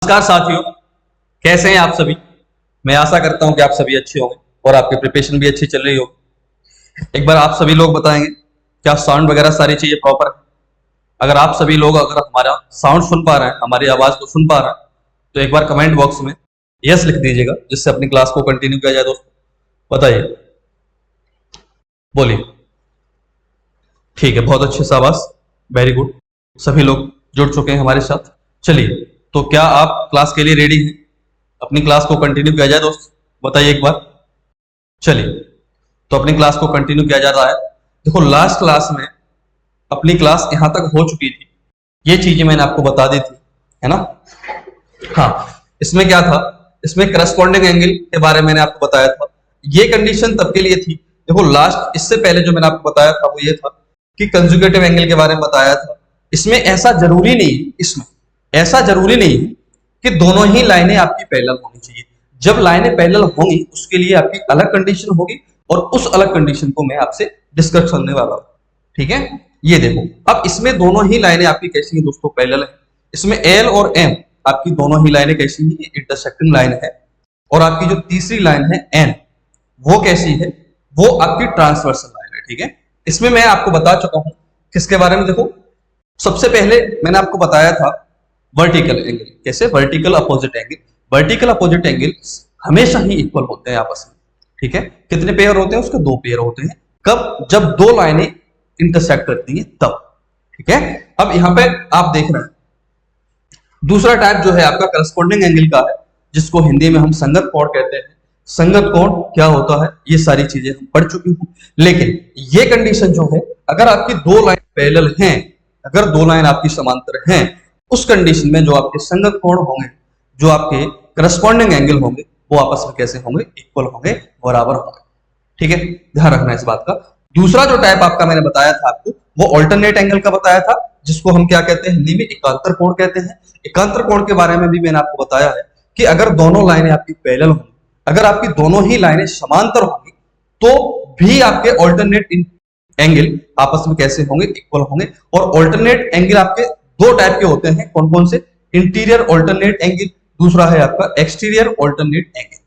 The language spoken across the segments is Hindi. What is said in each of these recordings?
नमस्कार साथियों, कैसे हैं आप सभी। मैं आशा करता हूं कि आप सभी अच्छे होंगे और आपकी प्रिपरेशन भी अच्छी चल रही होगी। एक बार आप सभी लोग बताएंगे क्या साउंड वगैरह सारी चीजें प्रॉपर है। अगर आप सभी लोग अगर हमारा साउंड सुन पा रहे हैं, हमारी आवाज को सुन पा रहे हैं, तो एक बार कमेंट बॉक्स में यस लिख दीजिएगा, जिससे अपनी क्लास को कंटिन्यू किया जाए। दोस्तों बताइए, बोलिए। ठीक है, बहुत अच्छे, शाबाश, वेरी गुड। सभी लोग जुड़ चुके हैं हमारे साथ। चलिए, तो क्या आप क्लास के लिए रेडी हैं? अपनी क्लास को कंटिन्यू किया जाए दोस्त, बताइए एक बार। चलिए, तो अपनी क्लास को कंटिन्यू किया जा रहा है। देखो, लास्ट क्लास में अपनी क्लास यहां तक हो चुकी थी, ये चीजें मैंने आपको बता दी थी, है ना। हाँ, इसमें क्या था, इसमें करस्पॉन्डिंग एंगल के बारे में मैंने आपको बताया था। ये कंडीशन तब के लिए थी, देखो लास्ट इससे पहले जो मैंने आपको बताया था वो ये था कि कंजुगेटिव एंगल के बारे में बताया था। इसमें ऐसा जरूरी नहीं, इसमें ऐसा जरूरी नहीं कि दोनों ही लाइनें आपकी पैरेलल होनी चाहिए। जब लाइनें पैरेलल होंगी उसके लिए आपकी अलग कंडीशन होगी, और उस अलग कंडीशन को मैं आपसे डिस्कस करने वाला हूं। ठीक है, ये देखो, अब इसमें दोनों ही लाइनें आपकी कैसी हैं दोस्तों, पैरेलल है। इसमें एल और एम आपकी दोनों ही लाइनें कैसी हैं, इंटरसेक्टिंग लाइन है। और आपकी जो तीसरी लाइन है एन, वो कैसी है, वो आपकी ट्रांसवर्सल लाइन है। ठीक है, इसमें मैं आपको बता चुका हूं किसके बारे में। देखो, सबसे पहले मैंने आपको बताया था वर्टिकल एंगल, कैसे vertical opposite angle. Vertical opposite angle हमेशा ही इक्वल होते हैं आपस में। ठीक है, कितने पेयर होते हैं, उसके दो पेयर होते हैं। कब? जब दो लाइनें इंटरसेक्ट करती हैं तब। ठीक है, अब यहां पे आप देख रहे हैं दूसरा टाइप जो है आपका करस्पॉन्डिंग एंगल का है, जिसको हिंदी में हम संगत कोण कहते हैं। संगत कोण क्या होता है, ये सारी चीजें हम पढ़ चुकी हैं। लेकिन ये कंडीशन जो है, अगर आपकी दो लाइन पैरेलल हैं, अगर दो लाइन आपकी समांतर हैं, उस कंडीशन में जो आपके संगत कोण होंगे, जो आपके करस्पॉन्डिंग एंगल होंगे, वो आपस में कैसे होंगे, इक्वल होंगे, बराबर होंगे। ठीक है, ध्यान रखना इस बात का। दूसरा जो टाइप आपका मैंने बताया था आपको, वो ऑल्टरनेट एंगल का बताया था, जिसको हम क्या कहते हैं, हिंदी में एकांतर कोण कहते हैं। एकांतर कोण के बारे में भी मैंने आपको बताया है कि अगर दोनों लाइनें आपकी पैरेलल होंगी, अगर आपकी दोनों ही लाइनें समांतर होंगी, तो भी आपके ऑल्टरनेट एंगल आपस में कैसे होंगे, इक्वल होंगे। और ऑल्टरनेट एंगल आपके दो टाइप के होते हैं, कौन कौन से, इंटीरियर ऑल्टरनेट एंगल, दूसरा है आपका एक्सटीरियर ऑल्टरनेट एंगल।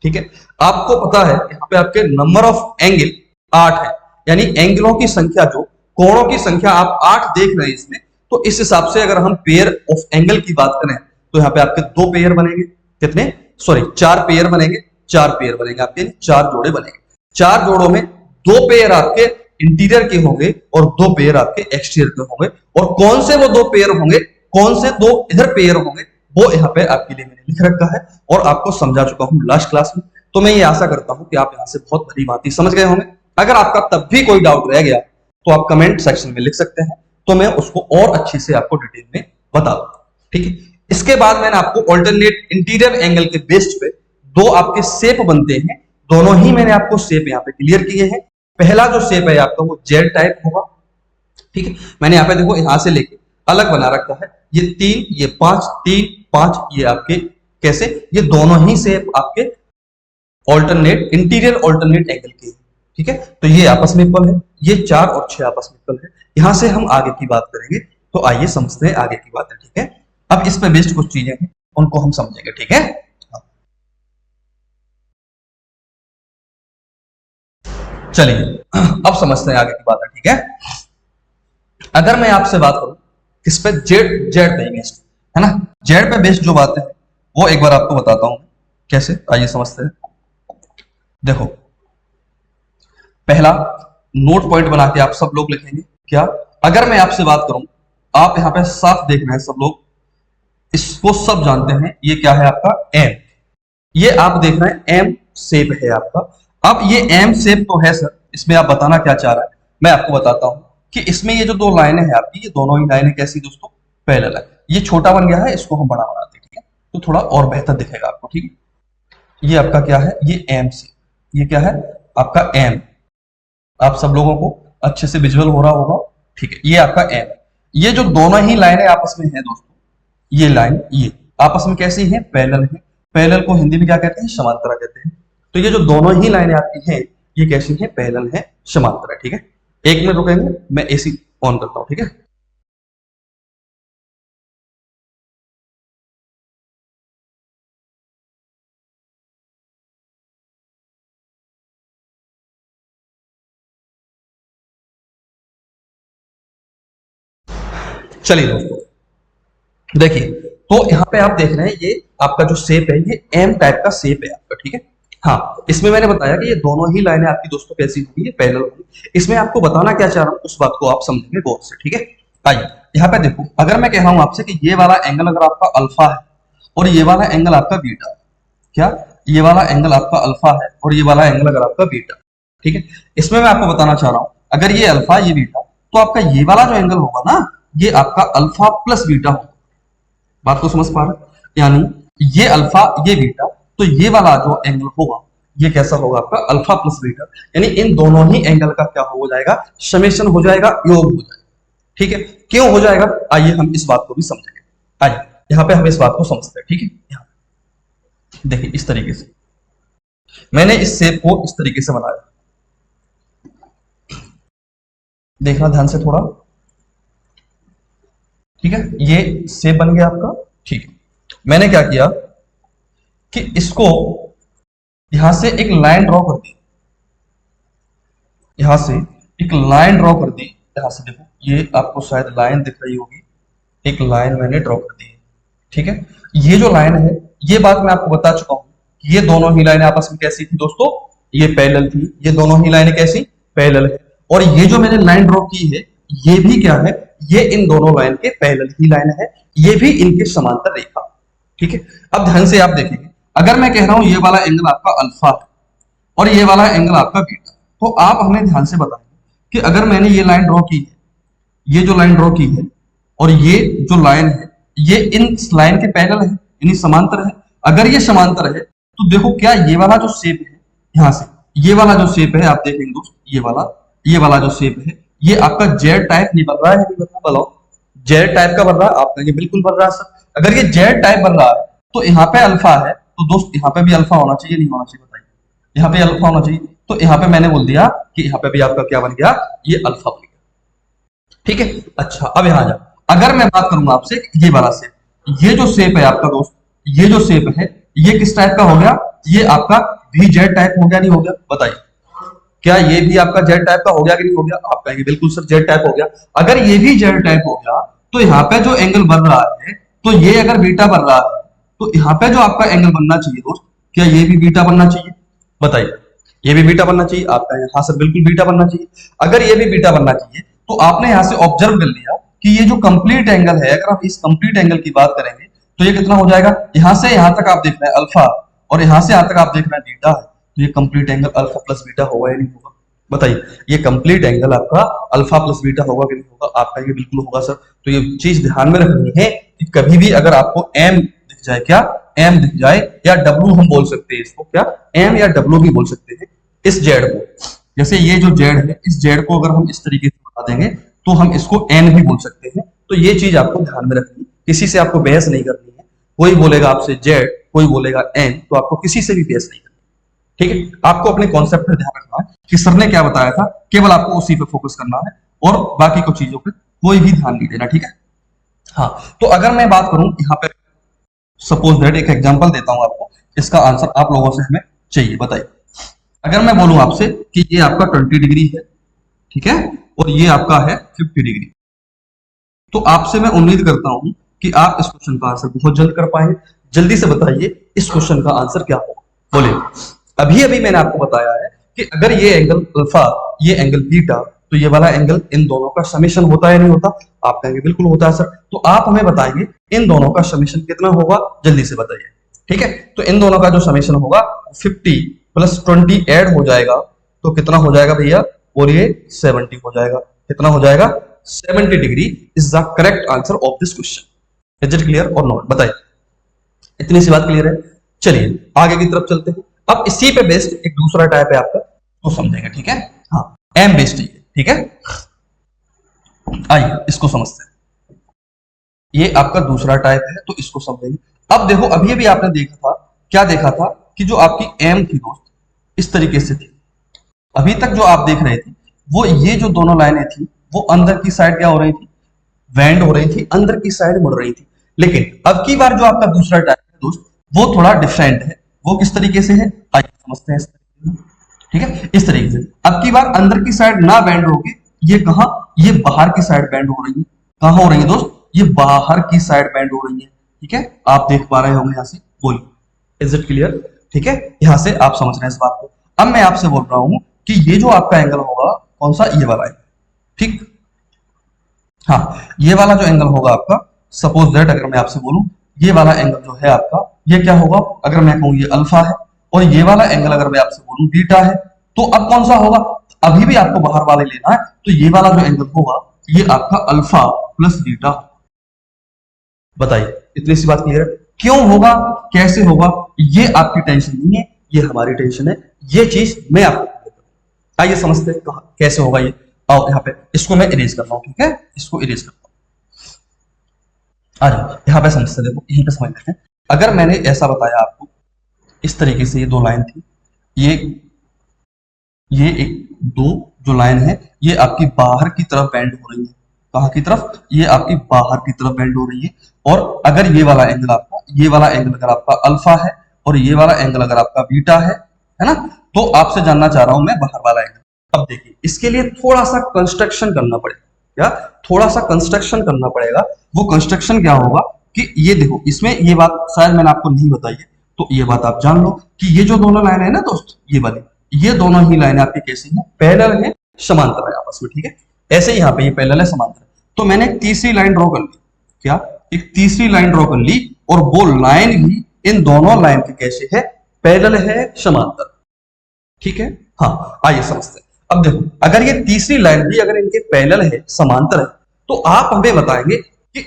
ठीक है, आपको पता है यहाँ पे आपके नंबर ऑफ एंगल 8 है, यानी एंगलों की संख्या, जो कोणों की संख्या आप 8 देख रहे हैं इसमें। तो इस हिसाब से अगर हम पेयर ऑफ एंगल की बात करें, तो यहाँ पे आपके दो पेयर बनेंगे, कितने, सॉरी, चार पेयर बनेंगे, चार पेयर बनेंगे आपके, चार जोड़े बनेंगे। चार जोड़ों में दो पेयर आपके इंटीरियर के होंगे और दो पेयर आपके एक्सटीरियर के होंगे। और कौन से वो दो पेयर होंगे, कौन से दो इधर पेयर होंगे, वो यहाँ पे आपके लिए मैंने लिख रखा है और आपको समझा चुका हूं लास्ट क्लास में। तो मैं ये आशा करता हूं कि आप यहां से बहुत भली बात समझ गए होंगे। अगर आपका तब भी कोई डाउट रह गया तो आप कमेंट सेक्शन में लिख सकते हैं, तो मैं उसको और अच्छे से आपको डिटेल में बता दूंगा। ठीक है, इसके बाद मैंने आपको ऑल्टरनेट इंटीरियर एंगल के बेस्ड पे दो आपके शेप बनते हैं, दोनों ही मैंने आपको शेप यहाँ पे क्लियर किए हैं। पहला जो शेप है आपका वो जेड टाइप होगा। ठीक है, मैंने यहाँ पे देखो यहां से लेके अलग बना रखा है, ये 3, ये 5, 3, 5, ये आपके कैसे, ये दोनों ही शेप आपके ऑल्टरनेट इंटीरियर ऑल्टरनेट एंगल के। ठीक है, तो ये आपस में इक्वल है, ये 4 और 6 आपस में इक्वल है। यहां से हम आगे की बात करेंगे, तो आइए समझते हैं आगे की बातें। ठीक है, अब इस पे बेस्ड कुछ चीजें हैं, उनको हम समझेंगे। ठीक है, चलिए अब समझते हैं आगे की बातें। ठीक है, अगर मैं आपसे बात करूं किस पे, जेड, जेड पे बेस्ड, है ना, जेड पे बेस्ड जो बातें हैं वो एक बार आपको बताता हूं कैसे, आइए समझते हैं। देखो, पहला नोट पॉइंट बना के आप सब लोग लिखेंगे क्या, अगर मैं आपसे बात करूं, आप यहां पे साफ देख रहे हैं सब लोग, इसको सब जानते हैं, ये क्या है आपका एम, ये आप देख रहे हैं एम शेप है आपका। अब ये एम शेप तो है सर, इसमें आप बताना क्या चाह रहा है, मैं आपको बताता हूं कि इसमें ये जो दो लाइनें हैं आपकी, ये दोनों ही लाइनें कैसी दोस्तों, पैरेलल है। ये छोटा बन गया है, इसको हम बड़ा बनाते हैं। ठीक है, तो थोड़ा और बेहतर दिखेगा आपको। ठीक है, ये आपका क्या है, ये एम से, ये क्या है आपका एम, आप सब लोगों को अच्छे से विजुअल हो रहा होगा। ठीक है, ये आपका एम, ये जो दोनों ही लाइनें आपस में है दोस्तों, ये लाइन, ये आपस में कैसी है, पैरेलल है। पैरेलल को हिंदी में क्या कहते हैं, समांतरा कहते हैं। तो ये जो दोनों ही लाइनें आपकी हैं, ये कैसी हैं, पैरेलल है, समांतरा। ठीक है, एक मिनट रुकेंगे, मैं एसी ऑन करता हूं। ठीक है। चलिए दोस्तों देखिए, तो यहाँ पे आप देख रहे हैं ये आपका जो शेप है ये एम टाइप का शेप है आपका, ठीक है। हाँ, इसमें मैंने बताया कि ये दोनों ही लाइनें आपकी दोस्तों कैसी होंगी, ये पैरेलल होंगी। इसमें आपको बताना क्या चाह रहा हूँ उस बात को आप समझेंगे गौर से, ठीक है। आइए यहाँ पे देखो, अगर मैं कह रहा हूँ आपसे कि ये वाला एंगल अगर आपका अल्फा है और ये वाला एंगल आपका बीटा है, क्या ये वाला एंगल आपका अल्फा है और ये वाला एंगल अगर आपका बीटा, ठीक है। इसमें मैं आपको बताना चाह रहा हूं अगर ये अल्फा ये बीटा, तो आपका ये वाला जो एंगल होगा ना ये आपका अल्फा प्लस बीटा होगा। बात को समझ पा रहे हैं? यानी ये अल्फा ये बीटा, तो ये वाला जो एंगल होगा ये कैसा होगा आपका अल्फा प्लस बीटा, यानी इन दोनों ही एंगल का क्या हो जाएगा, समेशन हो जाएगा, योग हो जाएगा, ठीक है। क्यों हो जाएगा, आइए हम इस बात को भी समझेंगे। आइए यहाँ पे हम इस बात को समझते हैं, ठीक है। यहाँ देखिए इस तरीके से मैंने इस शेप को इस तरीके से बनाया, देखना ध्यान से थोड़ा, ठीक है। ये शेप बन गया आपका, ठीक है। मैंने क्या किया कि इसको यहां से एक लाइन ड्रॉ कर दी, यहां से एक लाइन ड्रॉ कर दी, यहां से देखो ये आपको शायद लाइन दिख रही होगी, एक लाइन मैंने ड्रॉ कर दी है, ठीक है। ये जो लाइन है ये बात मैं आपको बता चुका हूं कि ये दोनों ही लाइनें आपस में कैसी थी दोस्तों, ये पैरेलल थी, ये दोनों ही लाइनें कैसी पैरेलल है। और ये जो मैंने लाइन ड्रॉ की है ये भी क्या है, ये इन दोनों लाइन के पैरेलल ही लाइन है, ये भी इनके समांतर रेखा, ठीक है। अब ध्यान से आप देखेंगे, अगर मैं कह रहा हूं ये वाला एंगल आपका अल्फा है और ये वाला एंगल आपका बीटा, तो आप हमें ध्यान से बताएंगे कि अगर मैंने ये लाइन ड्रॉ की है, ये जो लाइन ड्रॉ की है और ये जो लाइन है ये इन लाइन के पैरेलल है, यानी समांतर है। अगर ये समांतर है तो देखो क्या ये वाला जो शेप है, यहां से ये वाला जो शेप है आप देखेंगे दोस्त, ये वाला जो शेप है ये आपका जेड टाइप नहीं बन रहा है, नहीं बन रहा, बताओ जेड टाइप का बन रहा है आपका, ये बिल्कुल बन रहा है सर। अगर ये जेड टाइप बन रहा है तो यहाँ पे अल्फा है, तो दोस्त यहाँ पे भी अल्फा होना चाहिए, नहीं होना चाहिए, बताइए। यहाँ पे अल्फा होना चाहिए, तो यहाँ पे मैंने बोल दिया कि यहाँ पे भी आपका क्या बन गया, ये अल्फा बन गया, ठीक है। अच्छा अब यहाँ जा, अगर मैं बात करूंगा आपसे ये वाला शेप, ये जो शेप है आपका दोस्त, ये जो शेप है ये किस टाइप का हो गया, ये आपका भी जेड टाइप हो गया, नहीं हो गया, बताइए। क्या ये भी आपका जेड टाइप का हो गया कि नहीं हो गया, आप कहेंगे बिल्कुल सर जेड टाइप हो गया। अगर ये भी जेड टाइप हो गया तो यहाँ पे जो एंगल बन रहा है, तो ये अगर बीटा बन रहा है तो यहाँ पे जो आपका एंगल बनना चाहिए दोस्त, क्या ये भी बीटा बनना चाहिए, बताइए। ये भी बीटा बनना चाहिए, आप कहेंगे हाँ सर बिल्कुल बीटा बनना चाहिए। अगर ये भी बीटा बनना चाहिए तो आपने यहाँ से ऑब्जर्व कर लिया कि ये जो कंप्लीट एंगल है, अगर आप इस कंप्लीट एंगल की बात करेंगे तो ये कितना हो जाएगा, यहां से यहां तक आप देख रहे हैं अल्फा और यहां से यहां तक आप देख रहे हैं बीटा है, तो ये complete angle alpha plus beta होगा या नहीं होगा, बताइए। ये कंप्लीट एंगल आपका अल्फा प्लस बीटा होगा कि नहीं होगा, आपका ये बिल्कुल होगा सर। तो ये चीज ध्यान में रखनी है कि कभी भी अगर आपको एम दिख जाए, क्या एम दिख जाए या डब्ल्यू हम बोल सकते हैं इसको, क्या एम या डब्ल्यू भी बोल सकते हैं इस जेड को, जैसे ये जो जेड है इस जेड को अगर हम इस तरीके से बता देंगे तो हम इसको एन भी बोल सकते हैं। तो ये चीज आपको ध्यान में रखनी, किसी से आपको बहस नहीं करनी है, कोई बोलेगा आपसे जेड कोई बोलेगा एन, तो आपको किसी से भी बहस नहीं करनी, ठीक है। आपको अपने कॉन्सेप्ट पर ध्यान रखना है कि सर ने क्या बताया था, केवल आपको उसी पे फोकस करना है और बाकी को चीजों पे कोई भी ध्यान नहीं देना, ठीक है। हाँ, तो अगर मैं बात करूं यहाँ पे, सपोज दैट एक एग्जांपल देता हूं आपको, इसका आंसर आप लोगों से हमें चाहिए, बताइए। अगर मैं बोलूं आपसे कि ये आपका 20 डिग्री है, ठीक है, और ये आपका है 50 डिग्री, तो आपसे मैं उम्मीद करता हूं कि आप इस क्वेश्चन का आंसर बहुत जल्द कर पाएंगे। जल्दी से बताइए इस क्वेश्चन का आंसर क्या होगा, बोलिए। अभी अभी मैंने आपको बताया है कि अगर ये एंगल अल्फा ये एंगल बीटा, तो ये वाला एंगल इन दोनों का समेशन होता है नहीं होता, आप कहेंगे बिल्कुल होता है सर। तो आप हमें बताइए इन दोनों का समेशन कितना होगा, जल्दी से बताइए, ठीक है। तो इन दोनों का जो समेशन होगा 50 प्लस 20 ऐड हो जाएगा, तो कितना हो जाएगा भैया, बोलिए 70 हो जाएगा। कितना हो जाएगा, 70 degree is the correct answer of this question. Is it clear और नॉट, बताइए। इतनी सी बात क्लियर है, चलिए आगे की तरफ चलते हैं। अब इसी पे बेस्ड एक दूसरा टाइप है आपका, तो समझेंगे, ठीक है। हाँ, एम बेस्ड है, ठीक है। आइए इसको समझते हैं, ये आपका दूसरा टाइप है, तो इसको समझेंगे। अब देखो अभी अभी आपने देखा था, क्या देखा था कि जो आपकी एम थी दोस्त इस तरीके से थी, अभी तक जो आप देख रहे थे वो ये जो दोनों लाइनें थी वो अंदर की साइड क्या हो रही थी, वेंड हो रही थी, अंदर की साइड मुड़ रही थी। लेकिन अब की बार जो आपका दूसरा टाइप है दोस्त वो थोड़ा डिफरेंट है। वो किस तरीके से है, आइए समझते हैं इस तरीके से, ठीक है। इस तरीके से अब की बार अंदर की साइड ना बेंड होगी, ये कहां, ये बाहर की साइड बेंड हो रही है। कहां हो रही है दोस्त, ये बाहर की साइड बेंड हो रही है, ठीक है, आप देख पा रहे होंगे यहां से, बोलिए इज इट क्लियर? ठीक है, यहां से आप समझ रहे हैं इस बात को। अब मैं आपसे बोल रहा हूं कि ये जो आपका एंगल होगा कौन सा, ये वाला एंगल, ठीक, हाँ, ये वाला जो एंगल होगा आपका, सपोज दैट अगर मैं आपसे बोलूं ये वाला एंगल जो है आपका, ये क्या होगा, अगर मैं कहूं ये अल्फा है, और ये वाला एंगल अगर मैं आपसे बोलूं बीटा है, तो अब कौन सा होगा, अभी भी आपको बाहर वाले लेना है, तो ये वाला जो एंगल होगा ये आपका अल्फा प्लस बीटा। बताइए, इतनी सी बात क्लियर है? क्यों होगा, कैसे होगा, ये आपकी टेंशन नहीं है, ये हमारी टेंशन है, ये चीज मैं आपको, आइए समझते हैं कैसे होगा ये। आओ यहाँ पे, इसको मैं इरेज कर रहा हूं, ठीक है, इसको इरेज करता हूं, आ जाओ यहाँ पे समझते, देखो यहीं पे समझ लेते हैं। अगर मैंने ऐसा बताया आपको, इस तरीके से ये दो लाइन थी, ये ये एक दो जो लाइन है ये आपकी बाहर की तरफ बेंड हो रही है, कहां की तरफ, ये आपकी बाहर की तरफ बेंड हो रही है। और अगर ये वाला एंगल आपका, ये वाला एंगल अगर आपका अल्फा है और ये वाला एंगल अगर आपका बीटा है ना, तो आपसे जानना चाह रहा हूं मैं बाहर वाला एंगल। अब देखिए, इसके लिए थोड़ा सा कंस्ट्रक्शन करना पड़ेगा, क्या, थोड़ा सा कंस्ट्रक्शन करना पड़ेगा। वो कंस्ट्रक्शन क्या होगा कि ये देखो, इसमें ये बात शायद मैंने आपको नहीं बताई है, तो ये बात आप जान लो कि ये जो दोनों लाइन है ना दोस्त, ये वाली, ये दोनों ही लाइनें आपकी कैसी हैं, पैरेलल है, समांतर है आपस में, ठीक है, ऐसे ही यहाँ पे ये पैरेलल है, समांतर है। तो मैंने एक तीसरी लाइन ड्रॉ कर ली, क्या, एक तीसरी लाइन ड्रॉ कर ली, और वो लाइन भी इन दोनों लाइन के कैसे है, पैरेलल है, समांतर, ठीक है। हाँ, आइए समझते हैं। अब देखो, अगर ये तीसरी लाइन भी अगर इनके पैरेलल है, समांतर है, तो आप हमें बताएंगे कि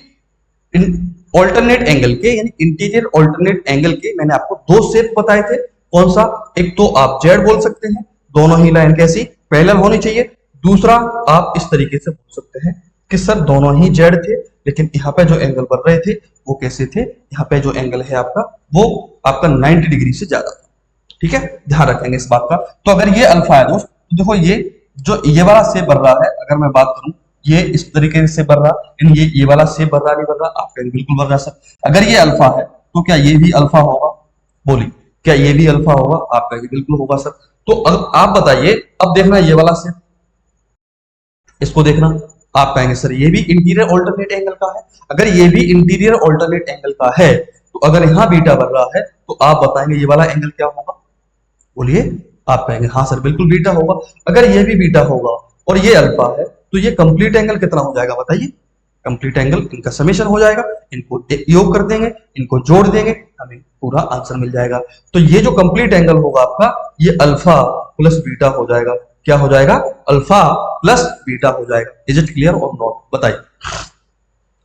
ऑल्टरनेट एंगल के, यानी इंटीरियर ऑल्टरनेट एंगल के मैंने आपको दो शेप बताए थे, कौन सा, एक तो आप जेड बोल सकते हैं, दोनों ही लाइन कैसी, पैरेलल होनी चाहिए। दूसरा आप इस तरीके से बोल सकते हैं कि सर दोनों ही जेड थे, लेकिन यहाँ पे जो एंगल बन रहे थे वो कैसे थे, यहाँ पे जो एंगल है आपका वो आपका 90 डिग्री से ज्यादा था, ठीक है, ध्यान रखेंगे इस बात का। तो अगर ये अल्फा है दोस्त, तो देखो ये जो ये वाला शेप बन रहा है, अगर मैं बात करूं ये इस तरीके से बन रहा, ये वाला शेप बन रहा नहीं बन रहा, आपका बिल्कुल बन रहा सर। अगर ये अल्फा है तो क्या ये भी अल्फा होगा, बोलिए, क्या ये भी अल्फा होगा, आपका भी बिल्कुल होगा सर। तो अब आप बताइए, अब देखना ये वाला शेप, इसको देखना, आप कहेंगे सर ये भी इंटीरियर ऑल्टरनेट एंगल का है। अगर ये भी इंटीरियर ऑल्टरनेट एंगल का है, तो अगर यहां बीटा बन रहा है, तो आप बताएंगे ये वाला एंगल क्या होगा, बोलिए, आप कहेंगे हाँ सर बिल्कुल बीटा होगा। अगर ये भी बीटा होगा और ये अल्फा है, तो ये कंप्लीट एंगल कितना हो जाएगा बताइए, कंप्लीट एंगल इनका समेशन हो जाएगा, इनको योग कर देंगे, इनको जोड़ देंगे, हमें पूरा आंसर मिल जाएगा। तो ये जो कंप्लीट एंगल होगा आपका, ये अल्फा प्लस बीटा हो जाएगा, क्या हो जाएगा, अल्फा प्लस बीटा हो जाएगा। इज इट क्लियर और नॉट, बताइए,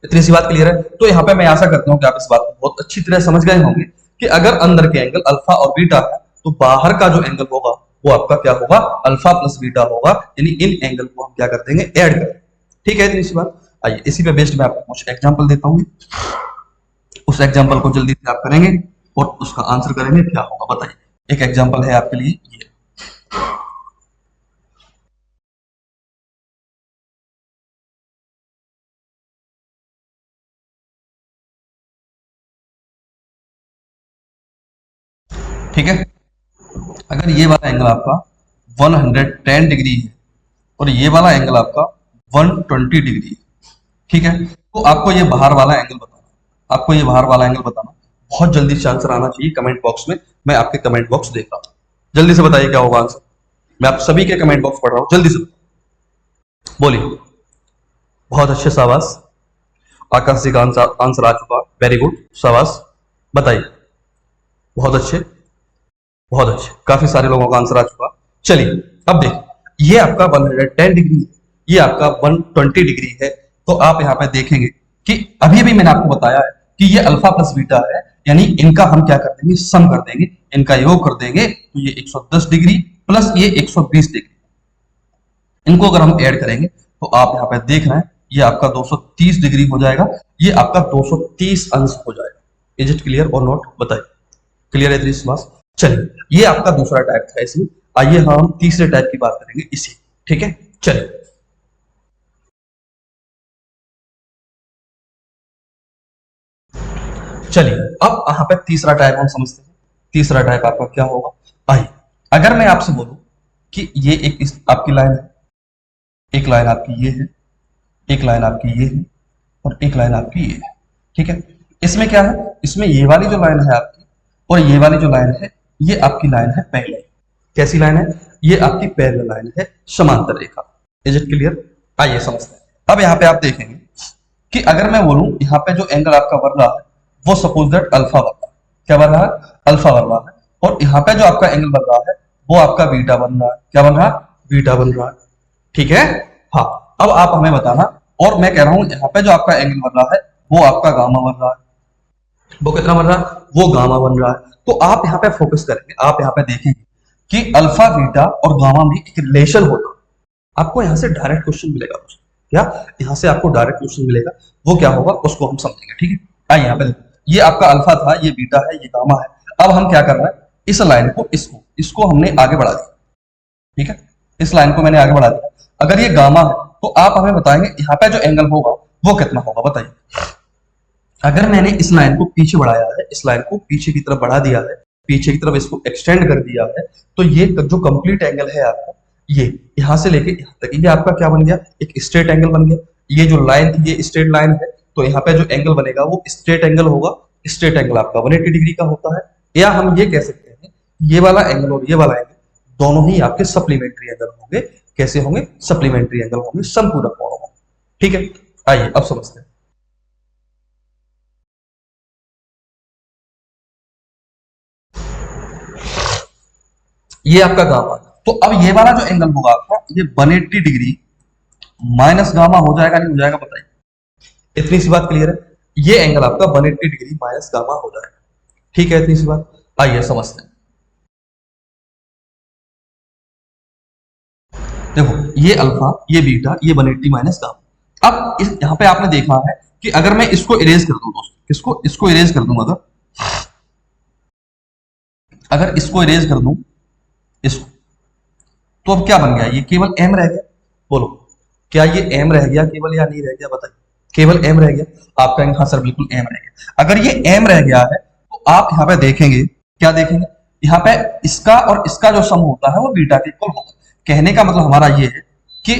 इतनी सी बात क्लियर है? तो यहाँ पे मैं आशा करता हूँ कि आप इस बात को बहुत अच्छी तरह समझ गए होंगे कि अगर अंदर के एंगल अल्फा और बीटा है, तो बाहर का जो एंगल होगा वो आपका क्या होगा, अल्फा प्लस बीटा होगा, यानी इन एंगल को हम क्या कर देंगे, ऐड कर देंगे, ठीक है, इतनी सी बात। आइए इसी पे बेस्ड मैं आपको कुछ एग्जांपल देता हूँ, उस एग्जांपल को जल्दी से आप करेंगे और उसका आंसर करेंगे क्या होगा, बताइए। एक एग्जांपल है आपके लिए ये, ठीक है, अगर ये वाला एंगल आपका 110 डिग्री है और ये वाला एंगल आपका 120 डिग्री है, ठीक है, तो आपको ये बाहर वाला एंगल बताना, आपको ये बाहर वाला एंगल बताना, बहुत जल्दी से आंसर आना चाहिए कमेंट बॉक्स में। मैं आपके कमेंट बॉक्स देख रहा हूं, जल्दी से बताइए क्या होगा आंसर, मैं आप सभी के कमेंट बॉक्स पढ़ रहा हूं, जल्दी से बोलिए। बहुत अच्छे, शाबाश, आकाश जी का आंसर आ चुका, वेरी गुड, शाबाश, बताइए, बहुत अच्छे, बहुत अच्छे, काफी सारे लोगों का आंसर आ चुका। चलिए अब देखिए, ये आपका 110 डिग्री है, ये आपका 120 डिग्री है, तो आप यहाँ पे देखेंगे कि अभी अभी मैंने आपको बताया है कि ये अल्फा प्लस बीटा है, यानी इनका हम क्या कर देंगे, सम कर देंगे, इनका योग कर देंगे, तो ये 110 डिग्री प्लस ये 120 डिग्री, इनको अगर हम ऐड करेंगे तो आप यहाँ पे देख रहे हैं ये आपका 230 डिग्री हो जाएगा, ये आपका 230 अंश हो जाएगा। इज इट क्लियर और नॉट, बताइए, क्लियर है इस बात? चलिए, ये आपका दूसरा टाइप था इसमें, आइए हम तीसरे टाइप की बात करेंगे इसी, ठीक है, चलिए। चलिए अब यहाँ पे तीसरा टाइप हम समझते हैं, तीसरा टाइप आपका क्या होगा। आइए, अगर मैं आपसे बोलूं कि ये एक आपकी लाइन है, एक लाइन आपकी ये है, एक लाइन आपकी ये है, और एक लाइन आपकी ये है। ठीक है, इसमें क्या है, इसमें ये वाली जो लाइन है आपकी और ये वाली जो लाइन है, ये आपकी लाइन है पैरेलल। कैसी लाइन है, ये आपकी पैरेलल लाइन है, समांतर रेखा। Is it clear? आइए समझते हैं। अब यहाँ पे आप देखेंगे कि अगर मैं बोलूं यहाँ पे जो एंगल आपका बन रहा है वो सपोज दैट अल्फा बन रहा है। क्या बन रहा है? अल्फा बन रहा है। और यहाँ पे जो आपका एंगल बन रहा है वो आपका बीटा बन रहा है। क्या बन रहा है? बीटा बन रहा है। ठीक है, हाँ। अब आप हमें बताना, और मैं कह रहा हूं यहाँ पे जो आपका एंगल बन रहा है वो आपका गामा बन रहा है। वो कितना बन रहा है? वो गामा बन रहा है। तो आप यहाँ पे फोकस करेंगे, आप यहाँ पे देखेंगे कि अल्फा बीटा और गामा में एक रिलेशन होता है। आपको यहाँ से डायरेक्ट क्वेश्चन मिलेगा। क्या यहाँ से आपको डायरेक्ट क्वेश्चन मिलेगा? वो क्या होगा उसको हम समझेंगे। ठीक है, आइए यहाँ पे ये आपका अल्फा था, ये बीटा है, ये गामा है। अब हम क्या कर रहे हैं, इस लाइन को इसको इसको हमने आगे बढ़ा दिया। ठीक है, इस लाइन को मैंने आगे बढ़ा दिया। अगर ये गामा है तो आप हमें बताएंगे यहाँ पे जो एंगल होगा वो कितना होगा, बताइए। अगर मैंने इस लाइन को पीछे बढ़ाया है, इस लाइन को पीछे की तरफ बढ़ा दिया है, पीछे की तरफ इसको एक्सटेंड कर दिया है, तो ये जो कंप्लीट एंगल है आपका, ये यहां से लेके यहां तक, ये आपका क्या बन गया? एक स्ट्रेट एंगल बन गया। ये जो लाइन थी ये स्ट्रेट लाइन है, तो यहाँ पे जो एंगल बनेगा वो स्ट्रेट एंगल होगा। स्ट्रेट एंगल आपका 180 डिग्री का होता है। या हम ये कह सकते हैं ये वाला एंगल और ये वाला एंगल दोनों ही आपके सप्लीमेंट्री एंगल होंगे। कैसे होंगे? सप्लीमेंट्री एंगल होंगे, समपूरक कोण होंगे। ठीक है, आइए अब समझते हैं। ये आपका गामा, तो अब ये वाला जो एंगल होगा आपका, ये 180 डिग्री माइनस गामा हो जाएगा, नहीं हो जाएगा, बताइए। इतनी सी बात क्लियर है? ये एंगल आपका 180 डिग्री माइनस गामा हो जाएगा। ठीक है, इतनी सी बात। आइए समझते हैं। देखो, ये अल्फा, ये बीटा, ये 180 माइनस गामा। अब इस यहाँ पे आपने देखा है कि अगर मैं इसको इरेज कर दूं दोस्तों, किसको? इसको इरेज कर दूं, अगर अगर इसको इरेज कर दूं, इसको, तो अब क्या बन गया? ये केवल एम रह गया। बोलो, क्या ये एम रह गया केवल या नहीं रह गया? बताइए। केवल एम रह गया। आप कहेंगे हाँ सर बिल्कुल एम रह गया। अगर ये एम रह गया है तो आप यहाँ पे देखेंगे, क्या देखेंगे? यहाँ पे इसका और इसका जो सम होता है वो बीटा के इक्वल होगा। कहने का मतलब हमारा ये है कि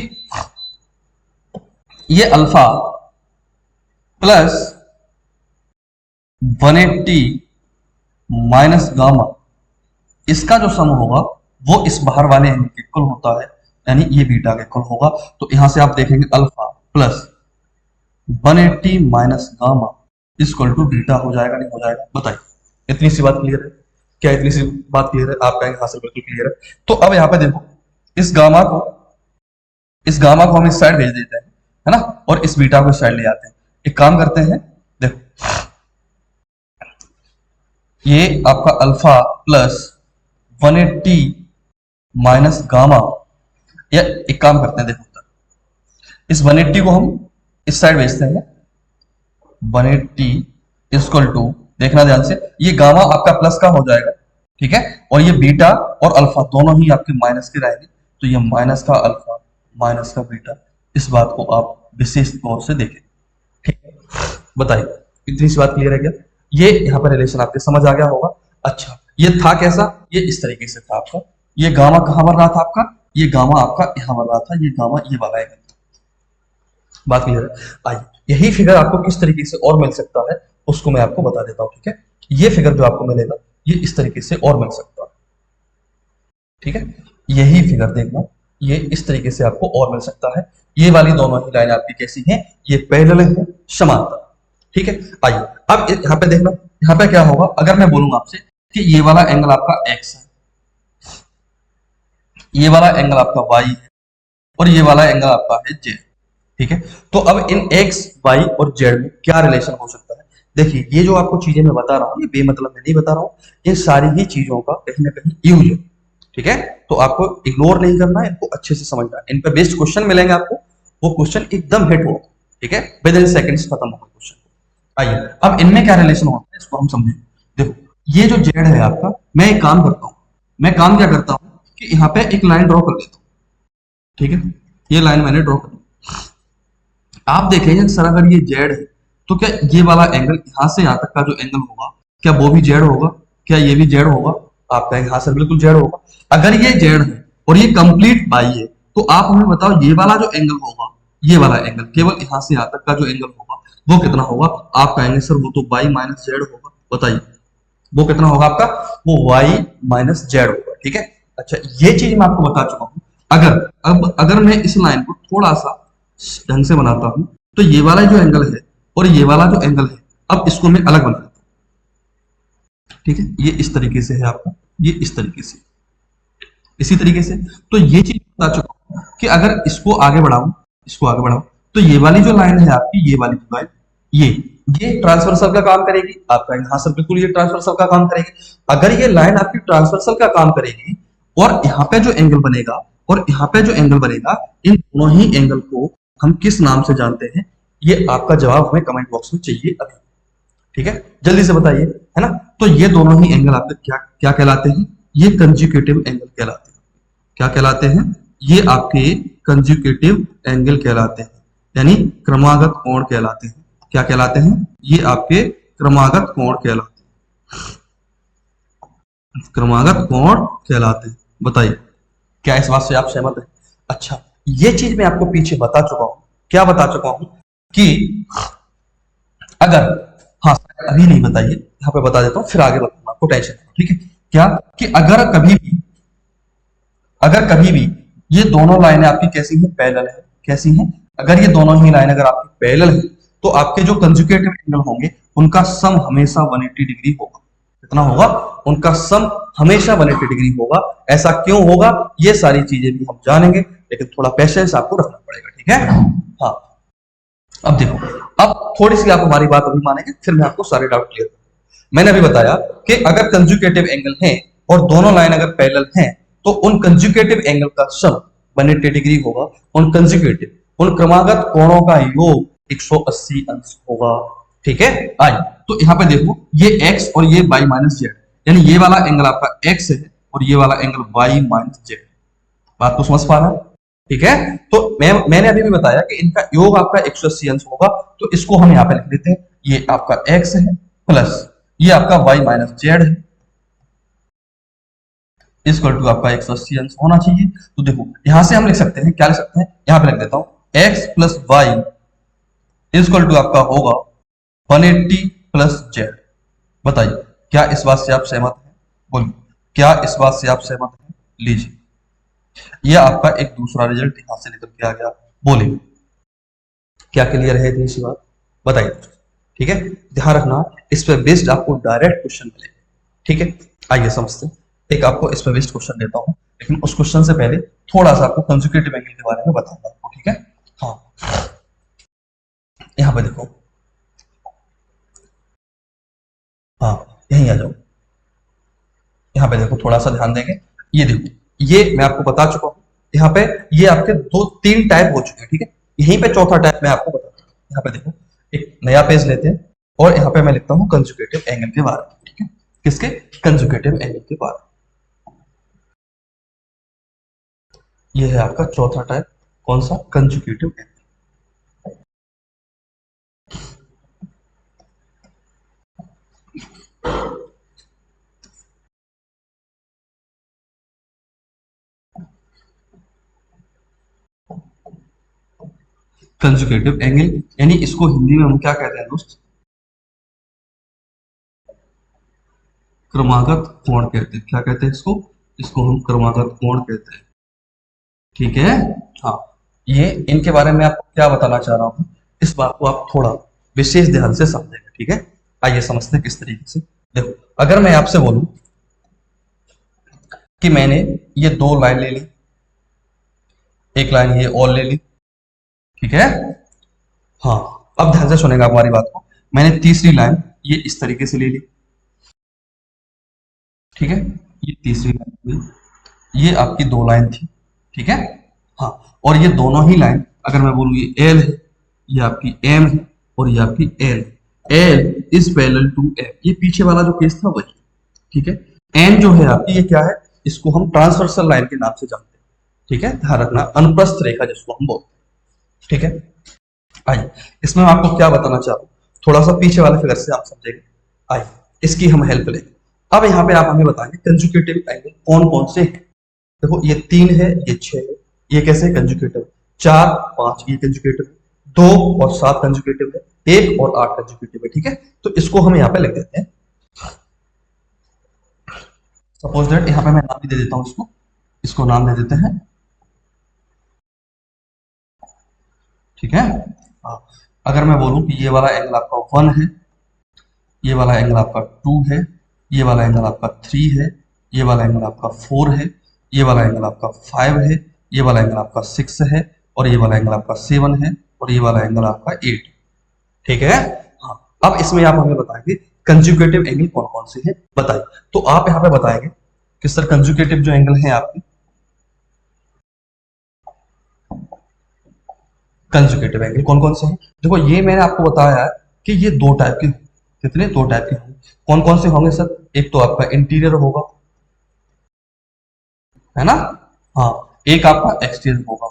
ये अल्फा प्लस 180 माइनस गामा, इसका जो सम होगा वो इस बाहर वाले एंगल के इक्वल होता है, यानी ये बीटा के इक्वल होगा। तो यहां से आप देखेंगे alpha plus 180 minus gamma equal to beta हो जाएगा, नहीं हो जाएगा? बताइए। इतनी सी बात क्लियर है? क्या इतनी सी बात क्लियर है? आप कहेंगे हाँ सर बिल्कुल क्लियर है। तो अब यहाँ पे देखो, इस गामा को हम इस साइड भेज देते हैं, है ना, और इस बीटा को इस साइड ले आते हैं। एक काम करते हैं, देखो ये आपका अल्फा प्लस 180 माइनस गामा, या एक काम करते हैं, देखो इस 180 को हम इस साइड भेजते हैं। 180 इक्वल टू, देखना ध्यान से, ये गामा आपका प्लस का हो जाएगा, ठीक है, और ये बीटा और अल्फा दोनों ही आपके माइनस के रहेंगे। तो ये माइनस का अल्फा माइनस का बीटा, इस बात को आप विशेष तौर से देखें। ठीक है, बताइए इतनी सी बात क्लियर है क्या? ये यहाँ पर रिलेशन आपके समझ आ गया होगा। अच्छा, ये था कैसा? ये इस तरीके से था आपका। ये गामा कहां बन रहा था आपका? ये गामा आपका यहां बन रहा था, ये गामा ये वाला है। बात क्लियर है? आइए, यही फिगर आपको किस तरीके से और मिल सकता है उसको मैं आपको बता देता हूं। ठीक है, ये फिगर जो आपको मिलेगा ये इस तरीके से और मिल सकता है। ठीक है, यही फिगर देखना, ये इस तरीके से आपको और मिल सकता है। ये वाली दोनों ही लाइन आपकी कैसी हैं? ये पैरेलल है, समांतर। ठीक है, आइए अब यहाँ पे देखना, यहाँ पे क्या होगा? अगर मैं बोलूंगा आपसे कि ये वाला एंगल आपका x है, ये वाला एंगल आपका y है, और ये वाला एंगल आपका है z। ठीक है, तो अब इन x, y और z में क्या रिलेशन हो सकता है? देखिए, ये जो आपको चीजें मैं बता रहा हूँ ये बेमतलब में नहीं बता रहा हूँ, ये सारी ही चीजों का कहीं ना कहीं यूज है। ठीक है, तो आपको इग्नोर नहीं करना, इनको अच्छे से समझना है। इन पे बेस्ड क्वेश्चन मिलेंगे आपको, वो क्वेश्चन एकदम हिट होगा। ठीक है, विद इन सेकंड्स खत्म होगा क्वेश्चन। आइए, अब इनमें क्या रिलेशन होता है इसको हम समझें। देखो, ये जो जेड है आपका, मैं एक काम करता हूँ, मैं काम क्या करता हूँ कि यहाँ पे एक लाइन ड्रॉ कर देता हूँ। ठीक है, ये लाइन मैंने ड्रॉ कर दी। आप देखेंगे सर अगर ये जेड है तो क्या ये वाला एंगल यहां से यहां तक का जो एंगल होगा क्या वो भी जेड होगा? क्या ये भी जेड होगा? आप कहेंगे हाँ सर बिल्कुल जेड होगा। अगर ये जेड है और ये कंप्लीट बाई है तो आप हमें बताओ ये वाला जो एंगल होगा, ये वाला एंगल केवल यहां से यहां तक का जो एंगल होगा वो कितना होगा? आप कहेंगे सर वो तो y माइनस जेड होगा। बताइए वो कितना होगा आपका? वो y माइनस जेड होगा। ठीक है, अच्छा ये चीज मैं आपको बता चुका हूं। अगर मैं इस लाइन को थोड़ा सा ढंग से बनाता हूं, तो ये वाला जो एंगल है और ये वाला जो एंगल है, अब इसको मैं अलग बना देता हूं। ठीक है, ये इस तरीके से है आपका, ये इस तरीके से, इसी तरीके से। तो ये चीज बता चुका हूं कि अगर इसको आगे बढ़ाऊं, इसको आगे बढ़ाऊं, तो ये वाली जो लाइन है आपकी, ये वाली जो लाइन, ये ये ट्रांसवर्सल का काम करेगी आपका। यहाँ से बिल्कुल ये ट्रांसवर्सल का काम करेगी। अगर ये लाइन आपकी ट्रांसवर्सल का काम करेगी और यहाँ पे जो एंगल बनेगा और यहाँ पे जो एंगल बनेगा, इन दोनों ही एंगल को हम किस नाम से जानते हैं? ये आपका जवाब हमें कमेंट बॉक्स में चाहिए अभी। ठीक है, जल्दी से बताइए, है ना? तो ये दोनों ही एंगल आपके क्या क्या कहलाते हैं? ये कंज्यूकेटिव एंगल कहलाते हैं। क्या कहलाते हैं? ये आपके कंज्यूकेटिव एंगल कहलाते हैं, यानी क्रमागत कोण कहलाते हैं। क्या कहलाते हैं? ये आपके क्रमागत कोण कहलाते हैं, क्रमागत कोण कहलाते हैं। बताइए क्या इस बात से आप सहमत हैं? अच्छा, ये चीज मैं आपको पीछे बता चुका हूं। क्या बता चुका हूं? कि अगर, हाँ अभी नहीं बताइए, यहाँ पे बता देता हूँ, फिर आगे बताऊंगा, आपको टेंशन नहीं। ठीक है, क्या कि अगर कभी भी ये दोनों लाइनें आपकी कैसी हैं? पैरेलल है। कैसी हैं? अगर ये दोनों ही लाइन अगर आपकी पैरेलल है, तो आपके जो कंजुगेटिव एंगल होंगे उनका सम हमेशा 180 डिग्री होगा। कितना होगा? उनका सम हमेशा 180 डिग्री होगा। ऐसा क्यों होगा? ये सारी चीजें भी हम जानेंगे, लेकिन थोड़ा पेशेंस आपको रखना पड़ेगा। ठीक है, हाँ। अब देखो, अब थोड़ी सी आप हमारी बात अभी मानेंगे, फिर मैं आपको सारे डाउट क्लियर करूंगा। मैंने अभी बताया कि अगर कंजुगेटिव एंगल है और दोनों लाइन अगर पैरेलल हैं, तो उन कंजुगेटिव एंगल का सम 180 डिग्री होगा। उन क्रमागत कोणों का योग 180 अंश होगा। ठीक है, आइए तो यहाँ पे देखो, ये x और ये y माइनस जेड, यानी ये वाला एंगल आपका x है और ये वाला एंगल y माइनस जेड। बात को समझ पा रहा है? ठीक है, तो मैंने अभी भी बताया कि इनका योग आपका 180 अंश होगा। तो इसको हम यहाँ पे लिख देते हैं, ये आपका x है प्लस ये आपका y माइनस जेड है, इक्वल टू आपका 180 अंश होना चाहिए। तो देखो यहां से हम लिख सकते हैं, क्या लिख सकते हैं? यहां पे लिख देता हूं, x plus Y equal to आपका होगा 180 प्लस जेड। बताइए क्या इस बात से आप सहमत हैं? बोलिए, क्या इस बात से आप सहमत हैं? लीजिए, यह आपका एक दूसरा रिजल्ट यहां से निकल के आ गया। बोलिए क्या क्लियर है इतनी सी बात? बताइए। ठीक है, ध्यान रखना, इस पे बेस्ड आपको डायरेक्ट क्वेश्चन मिलेगा। ठीक है, आइए समझते हैं। एक आपको इस पे बेस्ड क्वेश्चन देता हूं, लेकिन उस क्वेश्चन से पहले थोड़ा सा आपको कंजुगेटिव एंगल के बारे में बताऊंगा आपको। ठीक है, हाँ यहां पे देखो, हाँ यहीं आ जाओ। यहाँ पे देखो, थोड़ा सा ध्यान देंगे। ये देखो, ये मैं आपको बता चुका हूँ। यहाँ पे ये आपके तीन टाइप हो चुके हैं। ठीक है, यहीं पे चौथा टाइप मैं आपको बताता हूँ। यहाँ पे देखो, एक नया पेज लेते हैं और यहाँ पे मैं लिखता हूँ कंजुगेटिव एंगल के बारे में। ठीक है, किसके? कंजुगेटिव एंगल के बारे में। ये है आपका चौथा टाइप, कौन सा? Conjugative angle. कंजुगेटिव एंगल यानी इसको हिंदी में हम क्या कहते हैं दोस्त? क्रमागत कोण कहते हैं। क्या कहते हैं इसको? इसको हम क्रमागत कोण कहते हैं। ठीक है, हाँ। ये इनके बारे में आपको क्या बताना चाह रहा हूं, इस बात को आप थोड़ा विशेष ध्यान से समझेंगे। ठीक है, आइए समझते हैं किस तरीके से। देखो, अगर मैं आपसे बोलूं कि मैंने ये दो लाइन ले ली, एक लाइन ये और ले ली, ठीक है, हाँ अब ध्यान से सुनेगा हमारी बात को। मैंने तीसरी लाइन ये इस तरीके से ले ली, ठीक है, ये तीसरी लाइन, ये आपकी दो लाइन थी। ठीक है, हाँ, और ये दोनों ही लाइन अगर मैं बोलूं ये एल है, ये आपकी एम है और ये आपकी L. L is parallel to M, ये पीछे वाला जो केस था वही। ठीक है, एन जो है आपकी ये क्या है? इसको हम ट्रांसवर्सल लाइन के नाम से जानते हैं। ठीक है, ध्यान रखना, अनुप्रस्थ रेखा जिसको हम बोलते हैं। ठीक है, आइए इसमें मैं आपको क्या बताना चाह रहा हूँ, थोड़ा सा पीछे वाले फिगर से आप समझेंगे। आइए इसकी हम हेल्प लेंगे। अब यहाँ पे आप हमें बताएंगे कंजुगेटिव एंगल कौन कौन से हैं। देखो ये 3 है, ये 6 है, ये कैसे कंजुगेटिव? 4 5 ये कंजुगेटिव, 2 और 7 कंजुगेटिव है, 1 और 8 कंजुगेटिव है। ठीक है, तो इसको हम यहाँ पे लिख देते हैं। सपोज दैट यहाँ पे मैं नाम भी दे देता हूँ इसको, इसको नाम दे देते हैं। ठीक है, हाँ। अगर मैं बोलूं कि ये वाला एंगल आपका 1 है, ये वाला एंगल आपका 2 है, ये वाला एंगल आपका 3 है, ये वाला एंगल आपका 4 है, ये वाला एंगल आपका 5 है, ये वाला एंगल आपका 6 है, और ये वाला एंगल आपका 7 है, और ये वाला एंगल आपका 8। ठीक है, हाँ। अब इसमें आप हमें बताएंगे कंजुगेटिव एंगल कौन कौन से हैं, बताइए। तो आप यहाँ पे बताएंगे कि सर कंजुगेटिव जो एंगल है आपके, कंजुगेटिव एंगल कौन कौन से हैं। देखो ये मैंने आपको बताया है कि ये 2 टाइप के, कितने 2 टाइप के होंगे। कौन कौन से होंगे सर, एक तो आपका इंटीरियर होगा, है ना, हाँ, एक आपका एक्सटीरियर होगा,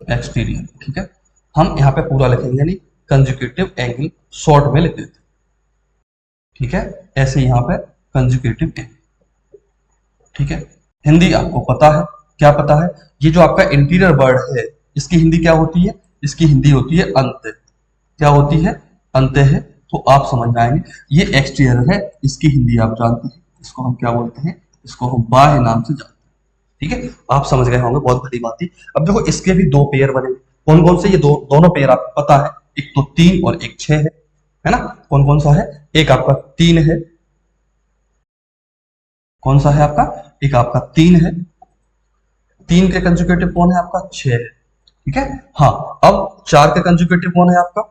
एक्सटीरियर। ठीक है, हम यहाँ पे पूरा लिखेंगे, यानी कंजुगेटिव एंगल शॉर्ट में लिख देते हैं। ठीक है, ऐसे यहाँ पे कंजुगेटिव एंगल। ठीक है, हिंदी आपको पता है, क्या पता है, ये जो आपका इंटीरियर वर्ड है इसकी हिंदी क्या होती है, इसकी हिंदी होती है अंत। क्या होती है, अंत है। तो आप समझ जाएंगे ये एक्सटीरियर है, इसकी हिंदी आप जानते हैं, इसको हम क्या बोलते हैं, इसको हम बाह्य नाम से जानते हैं। ठीक है, आप समझ गए होंगे, बहुत बड़ी बात थी। अब देखो इसके भी 2 पेयर बने, कौन कौन से, ये दोनों पेयर आपको पता है, एक तो 3 और एक 6 है ना। कौन कौन सा है, एक आपका 3 है, कौन सा है आपका, एक आपका 3 है, 3 के कंजुगेटिव कौन है आपका, 6 है। ठीक है, हाँ। अब 4 के कंजुगेटिव कौन है आपका,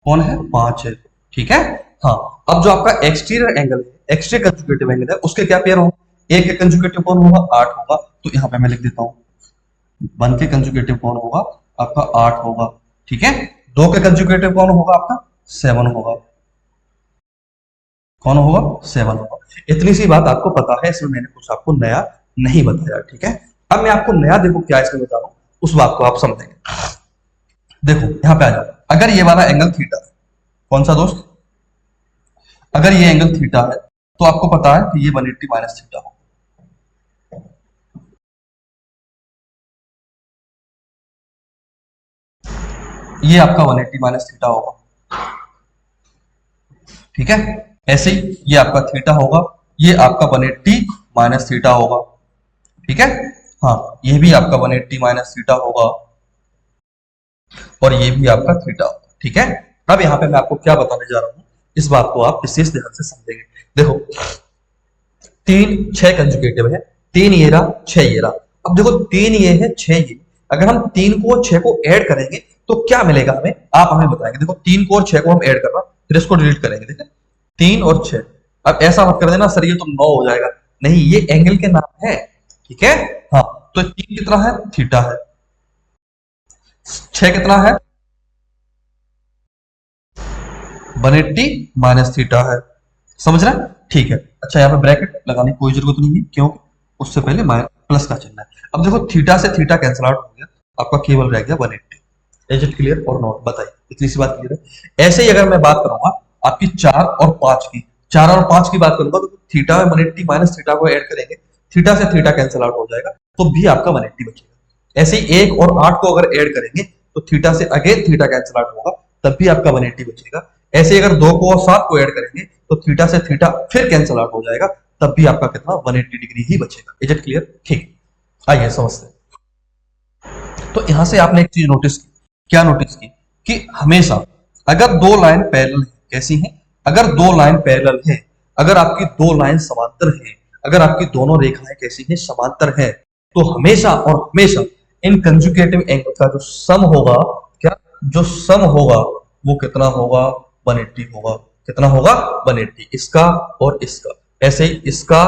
कौन है, 5 है। ठीक है, हाँ। अब जो आपका एक्सटीरियर एंगल है, एक्सटीरियर कंजुगेटिव एंगल है, उसके क्या पेयर होंगे, एक के कंजुगेटिव कौन होगा, 8 होगा। तो यहाँ पे मैं लिख देता हूँ 1 के कंजुगेटिव कौन होगा आपका, 8 होगा। ठीक है, 2 के कंजुगेटिव कौन होगा आपका, 7 होगा। कौन होगा, 7 होगा। इतनी सी बात आपको पता है, इसमें मैंने कुछ आपको नया नहीं बताया। ठीक है, अब मैं आपको नया देखो क्या इसमें बता रहा हूं, उस बात को आप समझेंगे। देखो यहाँ पे आ जाओ, अगर ये वाला एंगल थीटा है, कौन सा दोस्त, अगर ये एंगल थीटा है तो आपको पता है कि ये 180 माइनस थीटा होगा। ये आपका 180 माइनस थीटा होगा। ठीक है, ऐसे ही ये आपका थीटा होगा, ये आपका 180 माइनस थीटा होगा। ठीक है, हाँ, ये भी आपका 180 माइनस थीटा होगा, और ये भी आपका थीटा होगा। ठीक है, अब यहाँ पे मैं आपको क्या बताने जा रहा हूँ, इस बात को आप विशेष ध्यान से समझेंगे। देखो 3 6 कंजुगेटिव है, 3 ये रहा, 6 ये रहा। अब देखो 3 ये है, 6 ये, अगर हम 3 को 6 को ऐड करेंगे तो क्या मिलेगा हमें, आप हमें बताएंगे। देखो 3 को और 6 को हम ऐड कर रहा, फिर इसको डिलीट करेंगे। देखो 3 और 6, अब ऐसा मत कर देना सर ये तो 9 हो जाएगा, नहीं, ये एंगल के नाम है। ठीक है, हाँ। तो 3 कितना है, थीटा है, 6 कितना है, 180 माइनस थीटा है। समझ रहे हैं, ठीक है। अच्छा, यहाँ पे ब्रैकेट लगाने की कोई जरूरत नहीं है, क्यों, उससे पहले प्लस का चिन्ह है। अब देखो थीटा से थीटा कैंसिल आउट हो गया, आपका केवल रह गया 180। इज इट क्लियर और नॉट, बताइए, इतनी सी बात क्लियर है। ऐसे ही अगर मैं बात करूंगा आपकी 4 और 5 की, 4 और 5 की बात करूंगा तो थीटा में 180 माइनस थीटा को ऐड करेंगे, थीटा से थीटा कैंसिल आउट हो जाएगा, तो भी आपका 180 बचेगा। ऐसे ही 1 और 8 को अगर ऐड करेंगे तो थीटा से अगेन थीटा कैंसिल आउट होगा, तब भी आपका 180 बचेगा। ऐसे अगर 2 को और 7 को ऐड करेंगे तो थीटा से थीटा फिर कैंसिल आउट हो जाएगा, तब भी आपका कितना, 180 डिग्री ही बचेगा। इज इट क्लियर, ठीक, आइए समझते हैं। तो यहां से आपने एक चीज नोटिस की, क्या नोटिस की, कि हमेशा अगर 2 लाइन पैरेलल है, कैसी हैं, अगर 2 लाइन पैरेलल है, अगर आपकी 2 लाइन समांतर है, अगर आपकी दोनों रेखाएं कैसी हैं, समांतर है, तो हमेशा और हमेशा इन कंजुगेटिव एंगल का जो सम होगा, क्या, जो सम होगा वो कितना होगा, 180 होगा। कितना होगा, 180, इसका और इसका, ऐसे ही इसका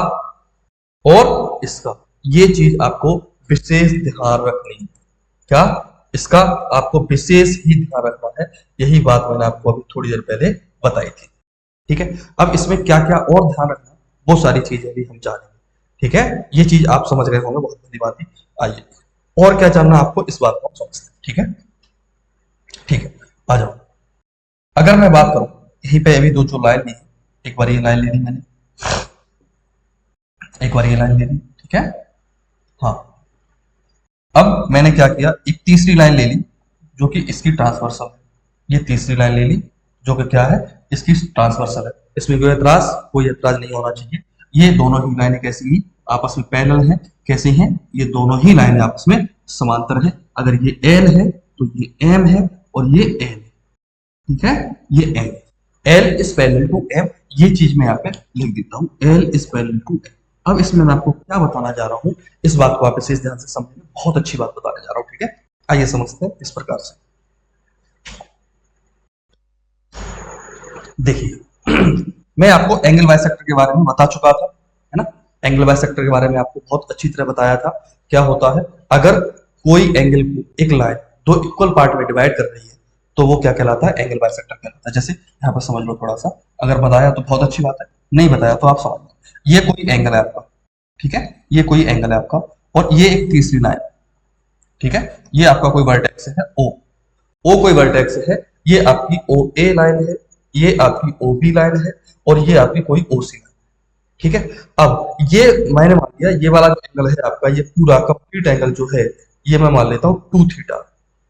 और इसका। ये चीज आपको विशेष ध्यान रखनी है, क्या, इसका आपको विशेष ही ध्यान रखना है। यही बात मैंने आपको अभी थोड़ी देर पहले बताई थी। ठीक है, अब इसमें क्या क्या और ध्यान रखना, वो सारी चीजें भी हम जानेंगे। ठीक है, ये चीज आप समझ गए होंगे, बहुत बड़ी बात है। आइए और क्या जानना आपको, इस बात को समझते हैं। ठीक है, ठीक है, आ जाओ। अगर मैं बात करूं यहीं पे अभी 2 जो लाइन ली, एक बार ये लाइन ले ली मैंने, एक बार ये लाइन ले ली। ठीक है, हाँ। अब मैंने क्या किया, एक तीसरी लाइन ले ली जो कि इसकी ट्रांसवर्सल है, ये तीसरी लाइन ले ली जो कि क्या है, इसकी ट्रांसवर्सल है। इसमें कोई एतराज नहीं होना चाहिए। ये दोनों ही लाइनें कैसी हैं, आपस में पैरेलल हैं। कैसी हैं, ये दोनों ही लाइनें आपस में समांतर है। अगर ये एल है तो ये एम है और ये एल है, ठीक है, ये L, L is parallel to M, ये चीज मैं यहाँ पे लिख देता हूँ, L is parallel to M. अब इसमें मैं आपको क्या बताना जा रहा हूँ, इस बात को आप इस ध्यान से समझेंगे, बहुत अच्छी बात बताने जा रहा हूँ, ठीक है। आइए समझते हैं इस प्रकार से। देखिए मैं आपको एंगल बाइसेक्टर के बारे में बता चुका था, है ना। एंगल बाइसेक्टर के बारे में आपको बहुत अच्छी तरह बताया था। क्या होता है, अगर कोई एंगल को एक लाइन दो इक्वल पार्ट में डिवाइड कर रही है तो वो क्या कहलाता है, एंगल बाइसेक्टर कहलाता है। जैसे यहाँ पर समझ लो थोड़ा सा, अगर बताया तो बहुत अच्छी बात है, नहीं बताया तो आप समझ लो। ये कोई एंगल है आपका, ठीक है, ये कोई एंगल है आपका, और ये एक तीसरी लाइन, ठीक है, ये आपका कोई वर्टेक्स है ओ कोई वर्टेक्स है, ये आपकी ओ ए लाइन है, ये आपकी ओ बी लाइन है, और ये आपकी कोई ओ सी लाइन, ठीक है। अब ये मैंने मान लिया ये वाला जो एंगल है आपका, ये पूरा कंप्लीट एंगल जो है, ये मैं मान लेता हूं 2 थीटा।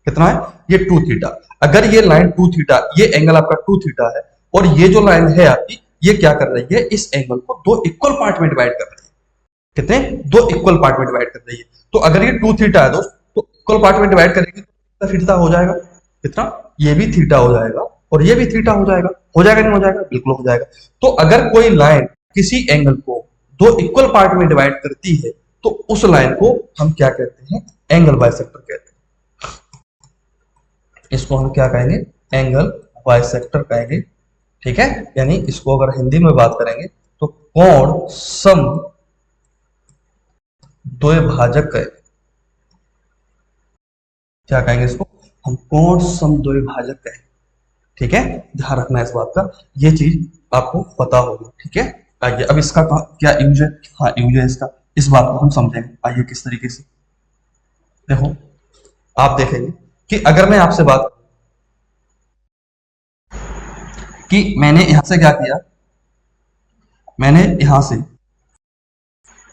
कितना है, ये 2 थीटा। अगर ये लाइन 2 थीटा, ये एंगल आपका 2 थीटा है, और ये जो लाइन है आपकी, ये क्या कर रही है, इस एंगल को दो इक्वल पार्ट में डिवाइड कर रही है। कितने, दो इक्वल पार्ट में डिवाइड कर रही है। तो अगर ये 2 थीटा है दोस्त, तो इक्वल पार्ट में डिवाइड करेंगे तो थीटा हो जाएगा, कितना, ये भी थीटा हो जाएगा और ये भी थीटा हो जाएगा। हो जाएगा नहीं हो जाएगा, बिल्कुल हो जाएगा। तो अगर कोई लाइन किसी एंगल को दो इक्वल पार्ट में डिवाइड करती है तो उस लाइन को हम क्या कहते हैं, एंगल बाइसेक्टर कहते हैं। इसको हम क्या कहेंगे, एंगल बाइसेक्टर कहेंगे, ठीक है। यानी इसको अगर हिंदी में बात करेंगे तो कोण सम द्विभाजक कहेंगे। क्या कहेंगे इसको, हम कोण सम द्विभाजक कहेंगे, ठीक है। ध्यान रखना है इस बात का, ये चीज आपको पता होगी, ठीक है। आइए अब इसका क्या यूज है, हाँ यूज है इसका, इस बात को हम समझेंगे। आइए किस तरीके से, देखो आप देखेंगे कि अगर मैं आपसे बात कि मैंने यहां से क्या किया, मैंने यहां से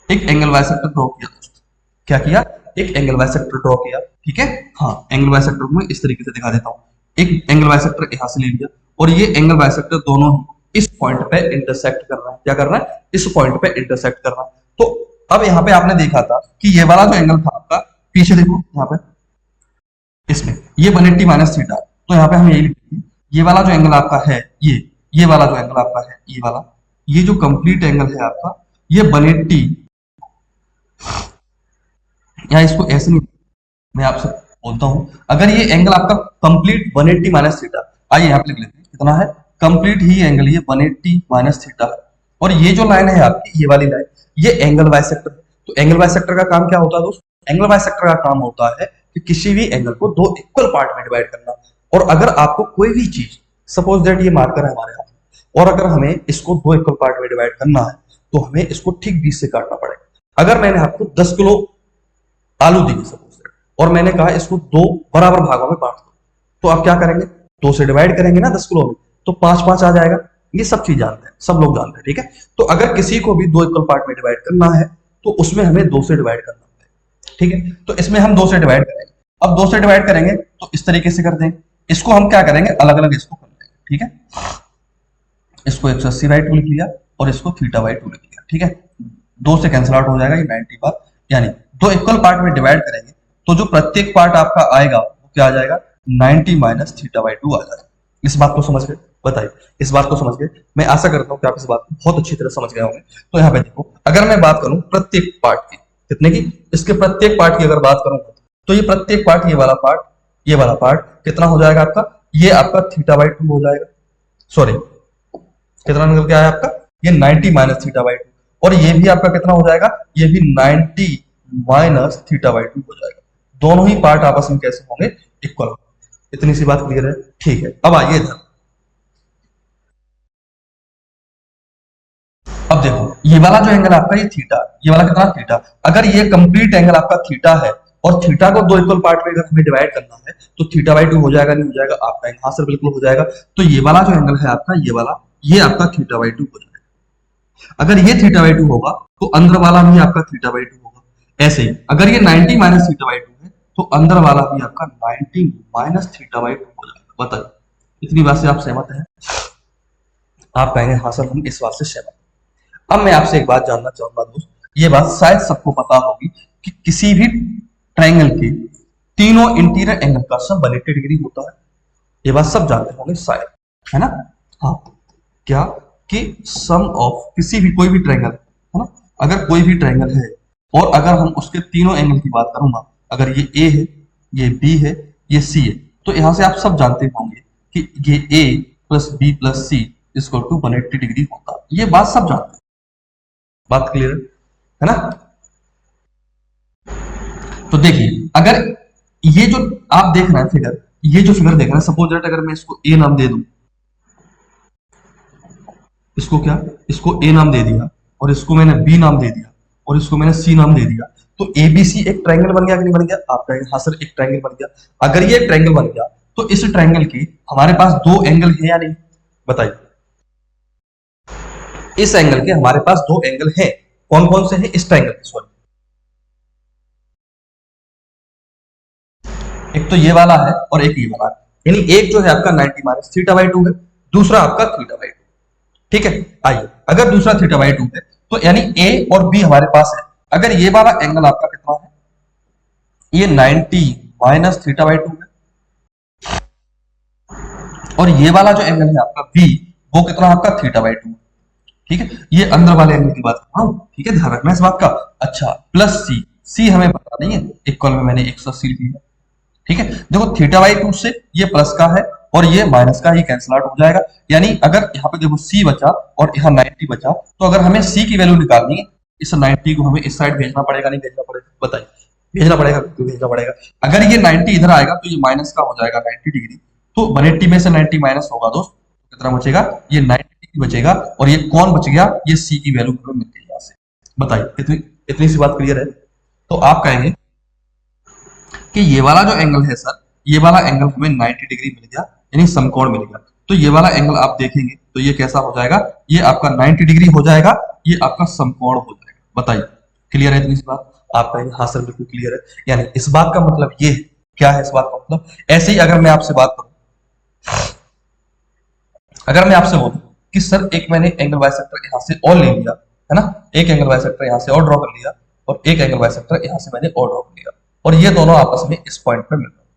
एक एंगल बाइसेक्टर ड्रॉ किया दोस्त। क्या किया, एक एंगल बाइसेक्टर ड्रॉ किया, ठीक है। हाँ एंगल बाइसेक्टर को मैं इस तरीके से दिखा देता हूं। एक एंगल बाइसेक्टर यहां से ले लिया और ये एंगल बाइसेक्टर दोनों इस पॉइंट पे इंटरसेक्ट कर रहा है। क्या कर रहा है, इस पॉइंट पे इंटरसेक्ट कर रहा है। तो अब यहाँ पे आपने देखा था कि ये वाला जो एंगल था आपका, पीछे देखो यहाँ पे इसमें ये 180 माइनस थीटा, तो यहाँ पे हम यही लिखेंगे, ये वाला जो एंगल आपका है, ये वाला जो एंगल आपका है, ये वाला, ये जो कंप्लीट एंगल है आपका, ये 180, या इसको ऐसे नहीं, मैं आपसे बोलता हूं, अगर ये एंगल आपका कंप्लीट 180 माइनस थीटा, आइए यहाँ पे लिख लेते हैं, कितना है, कंप्लीट ही एंगल ये 180 माइनस थीटा है, और ये जो लाइन है आपकी, ये वाली लाइन, ये एंगल बाइसेक्टर है। तो एंगल बाइसेक्टर का काम क्या होता है दोस्त, एंगल बाइसेक्टर का काम होता है कि किसी भी एंगल को दो इक्वल पार्ट में डिवाइड करना। और अगर आपको कोई भी चीज, सपोज दैट ये मार्कर है हमारे हाथ में, और अगर हमें इसको दो इक्वल पार्ट में डिवाइड करना है तो हमें इसको ठीक 20 से काटना पड़ेगा। अगर मैंने आपको 10 किलो आलू दिए सपोज दैट, और मैंने कहा इसको दो बराबर भागों में बांट दो, तो आप क्या करेंगे, 2 से डिवाइड करेंगे ना 10 किलो में, तो 5-5 आ जाएगा। ये सब चीज जानते हैं, सब लोग जानते हैं, ठीक है। तो अगर किसी को भी दो इक्वल पार्ट में डिवाइड करना है तो उसमें हमें 2 से डिवाइड करना है, ठीक है। तो इसमें हम 2 से डिवाइड करेंगे। अब 2 से डिवाइड करेंगे तो इस तरीके से कर देंगे, इसको हम क्या करेंगे, अलग अलग इसको कर देंगे, ठीक है। इसको 180/2 लिख लिया और इसको θ/2 लिख लिया, ठीक है। 2 से कैंसिल आउट हो जाएगा, ये 90 बार, यानी दो इक्वल पार्ट में डिवाइड करेंगे तो जो प्रत्येक पार्ट आपका आएगा वो क्या आ जाएगा, 90 माइनस θ/2 आ जाएगा। इस बात को समझ गए, बताइए इस बात को समझ गए। मैं आशा करता हूं कि आप इस बात को बहुत अच्छी तरह समझ गए होंगे। तो यहाँ पे देखो, अगर मैं बात करूं प्रत्येक पार्ट की, कितने की, इसके प्रत्येक पार्ट की अगर बात करूंगा तो ये प्रत्येक पार्ट, ये वाला पार्ट, ये वाला पार्ट कितना हो जाएगा आपका, ये आपका θ/2 हो जाएगा। सॉरी, कितना निकल के आया आपका, ये 90 माइनस θ/2, और ये भी आपका कितना हो जाएगा, ये भी 90 माइनस θ/2 हो जाएगा। दोनों ही पार्ट आपस में कैसे होंगे, इक्वल। इतनी सी बात क्लियर है, ठीक है। अब आइए इधर, अब देखो ये वाला जो एंगल आपका, ये थीटा, ये वाला कितना थीटा, अगर ये कंप्लीट एंगल आपका थीटा है और थीटा को दो इक्वल पार्ट में अगर हमें डिवाइड करना है तो θ/2 हो जाएगा, नहीं हो जाएगा, आपका यहां से बिल्कुल हो जाएगा। तो ये वाला जो एंगल है आपका, ये वाला, ये आपका θ/2 हो जाएगा। अगर ये θ/2 होगा तो अंदर वाला भी आपका θ/2 होगा। ऐसे ही अगर ये 90 माइनस θ/2 है तो अंदर वाला भी आपका 90 माइनस थीटा बाई 2 हो जाएगा। बताइए इतनी बात से आप सहमत हैं? आप कहेंगे हाँ सर हम इस बात से सहमत हैं। अब मैं आपसे एक बात जानना चाहूंगा दोस्त, ये बात शायद सबको पता होगी कि किसी भी ट्रायंगल के तीनों इंटीरियर एंगल का सम 180 डिग्री होता है। ये बात सब जानते होंगे शायद, है ना? हाँ, क्या कि सम ऑफ किसी भी कोई भी ट्रायंगल है ना, अगर कोई भी ट्रायंगल है और अगर हम उसके तीनों एंगल की बात करूंगा, अगर ये ए है, ये बी है, ये सी है, तो यहां से आप सब जानते होंगे कि ये A plus B plus C equal to 180 degree होता है। ये बात सब जानते हैं। बात क्लियर है ना? तो देखिए अगर ये जो आप देख रहे हैं फिगर, ये जो फिगर देख रहे हैं, सपोज दैट अगर मैं इसको ए नाम दे दूं, इसको क्या, इसको ए नाम दे दिया और इसको मैंने बी नाम दे दिया और इसको मैंने सी नाम दे दिया, तो एबीसी एक ट्रायंगल बन गया कि नहीं बन गया? आप कहेंगे हाँ सर एक ट्रायंगल बन गया। अगर ये एक ट्रायंगल बन गया तो इस ट्रायंगल के हमारे पास दो एंगल है या नहीं? बताइए, इस एंगल के हमारे पास दो एंगल हैं। कौन कौन से हैं इस ट्रायंगल के? सॉरी, एक तो ये वाला है और एक ये वाला है, यानी एक जो है आपका 90 माइनस थीटा बाई 2 है, दूसरा आपका थीटा बाई 2। ठीक है, आइए अगर दूसरा थीटा बाई 2 है तो यानी ए और बी हमारे पास है। अगर ये वाला एंगल आपका कितना है? ये 90 माइनस थीटा बाई 2 है, और ये वाला जो एंगल है आपका बी, वो कितना आपका थीटा बाई 2। ठीक है, ये अंदर वाले एंगल की बात कर रहा हूं। ठीक है, ध्यान रखना इस बात का। अच्छा, प्लस सी, सी हमें पता नहीं है, एक कॉल में मैंने 180 लिखी है। ठीक है, देखो थीटा बाई 2 से ये प्लस का है और ये माइनस का, ये कैंसिल आउट हो जाएगा। यानी अगर यहाँ पे देखो सी बचा और यहाँ 90 बचा, तो अगर हमें सी की वैल्यू निकालनी है, इस 90 को हमें इस साइड भेजना पड़ेगा, नहीं भेजना पड़ेगा? बताइए, भेजना पड़ेगा, क्यों भेजना पड़ेगा? अगर ये 90 इधर आएगा तो ये माइनस का हो जाएगा 90 डिग्री, तो 180 में से 90 माइनस होगा दोस्त, तो कितना बचेगा? ये 90 डिग्री बचेगा। और ये कौन बच गया? ये सी की वैल्यू हमें मिल गई यहाँ से। बताइए, इतनी इतनी सी बात क्लियर है? तो आप कहेंगे कि ये वाला जो एंगल है सर, ये वाला एंगल हमें 90 डिग्री मिल गया, यानी समकोण मिल गया। तो ये वाला एंगल आप देखेंगे तो ये कैसा हो जाएगा? ये आपका 90 डिग्री हो जाएगा, ये आपका समकोण हो जाएगा। बताइए, क्लियर है इतनी सी बात? आप कहेंगे हाँ सर बिल्कुल क्लियर है। यानी इस बात का मतलब ये है, क्या है इस बात का मतलब? ऐसे ही अगर मैं आपसे बात करूं, अगर मैं आपसे बोलूं कि सर एक मैंने एंगल बाइसेक्टर यहां से और ले लिया, है ना, एक एंगल बाइसेक्टर यहां से और ड्रॉ कर लिया और एक एंगल बाइसेक्टर यहां से मैंने और ड्रॉ कर लिया, और ये दोनों आपस में इस पॉइंट पे मिल रहे हैं।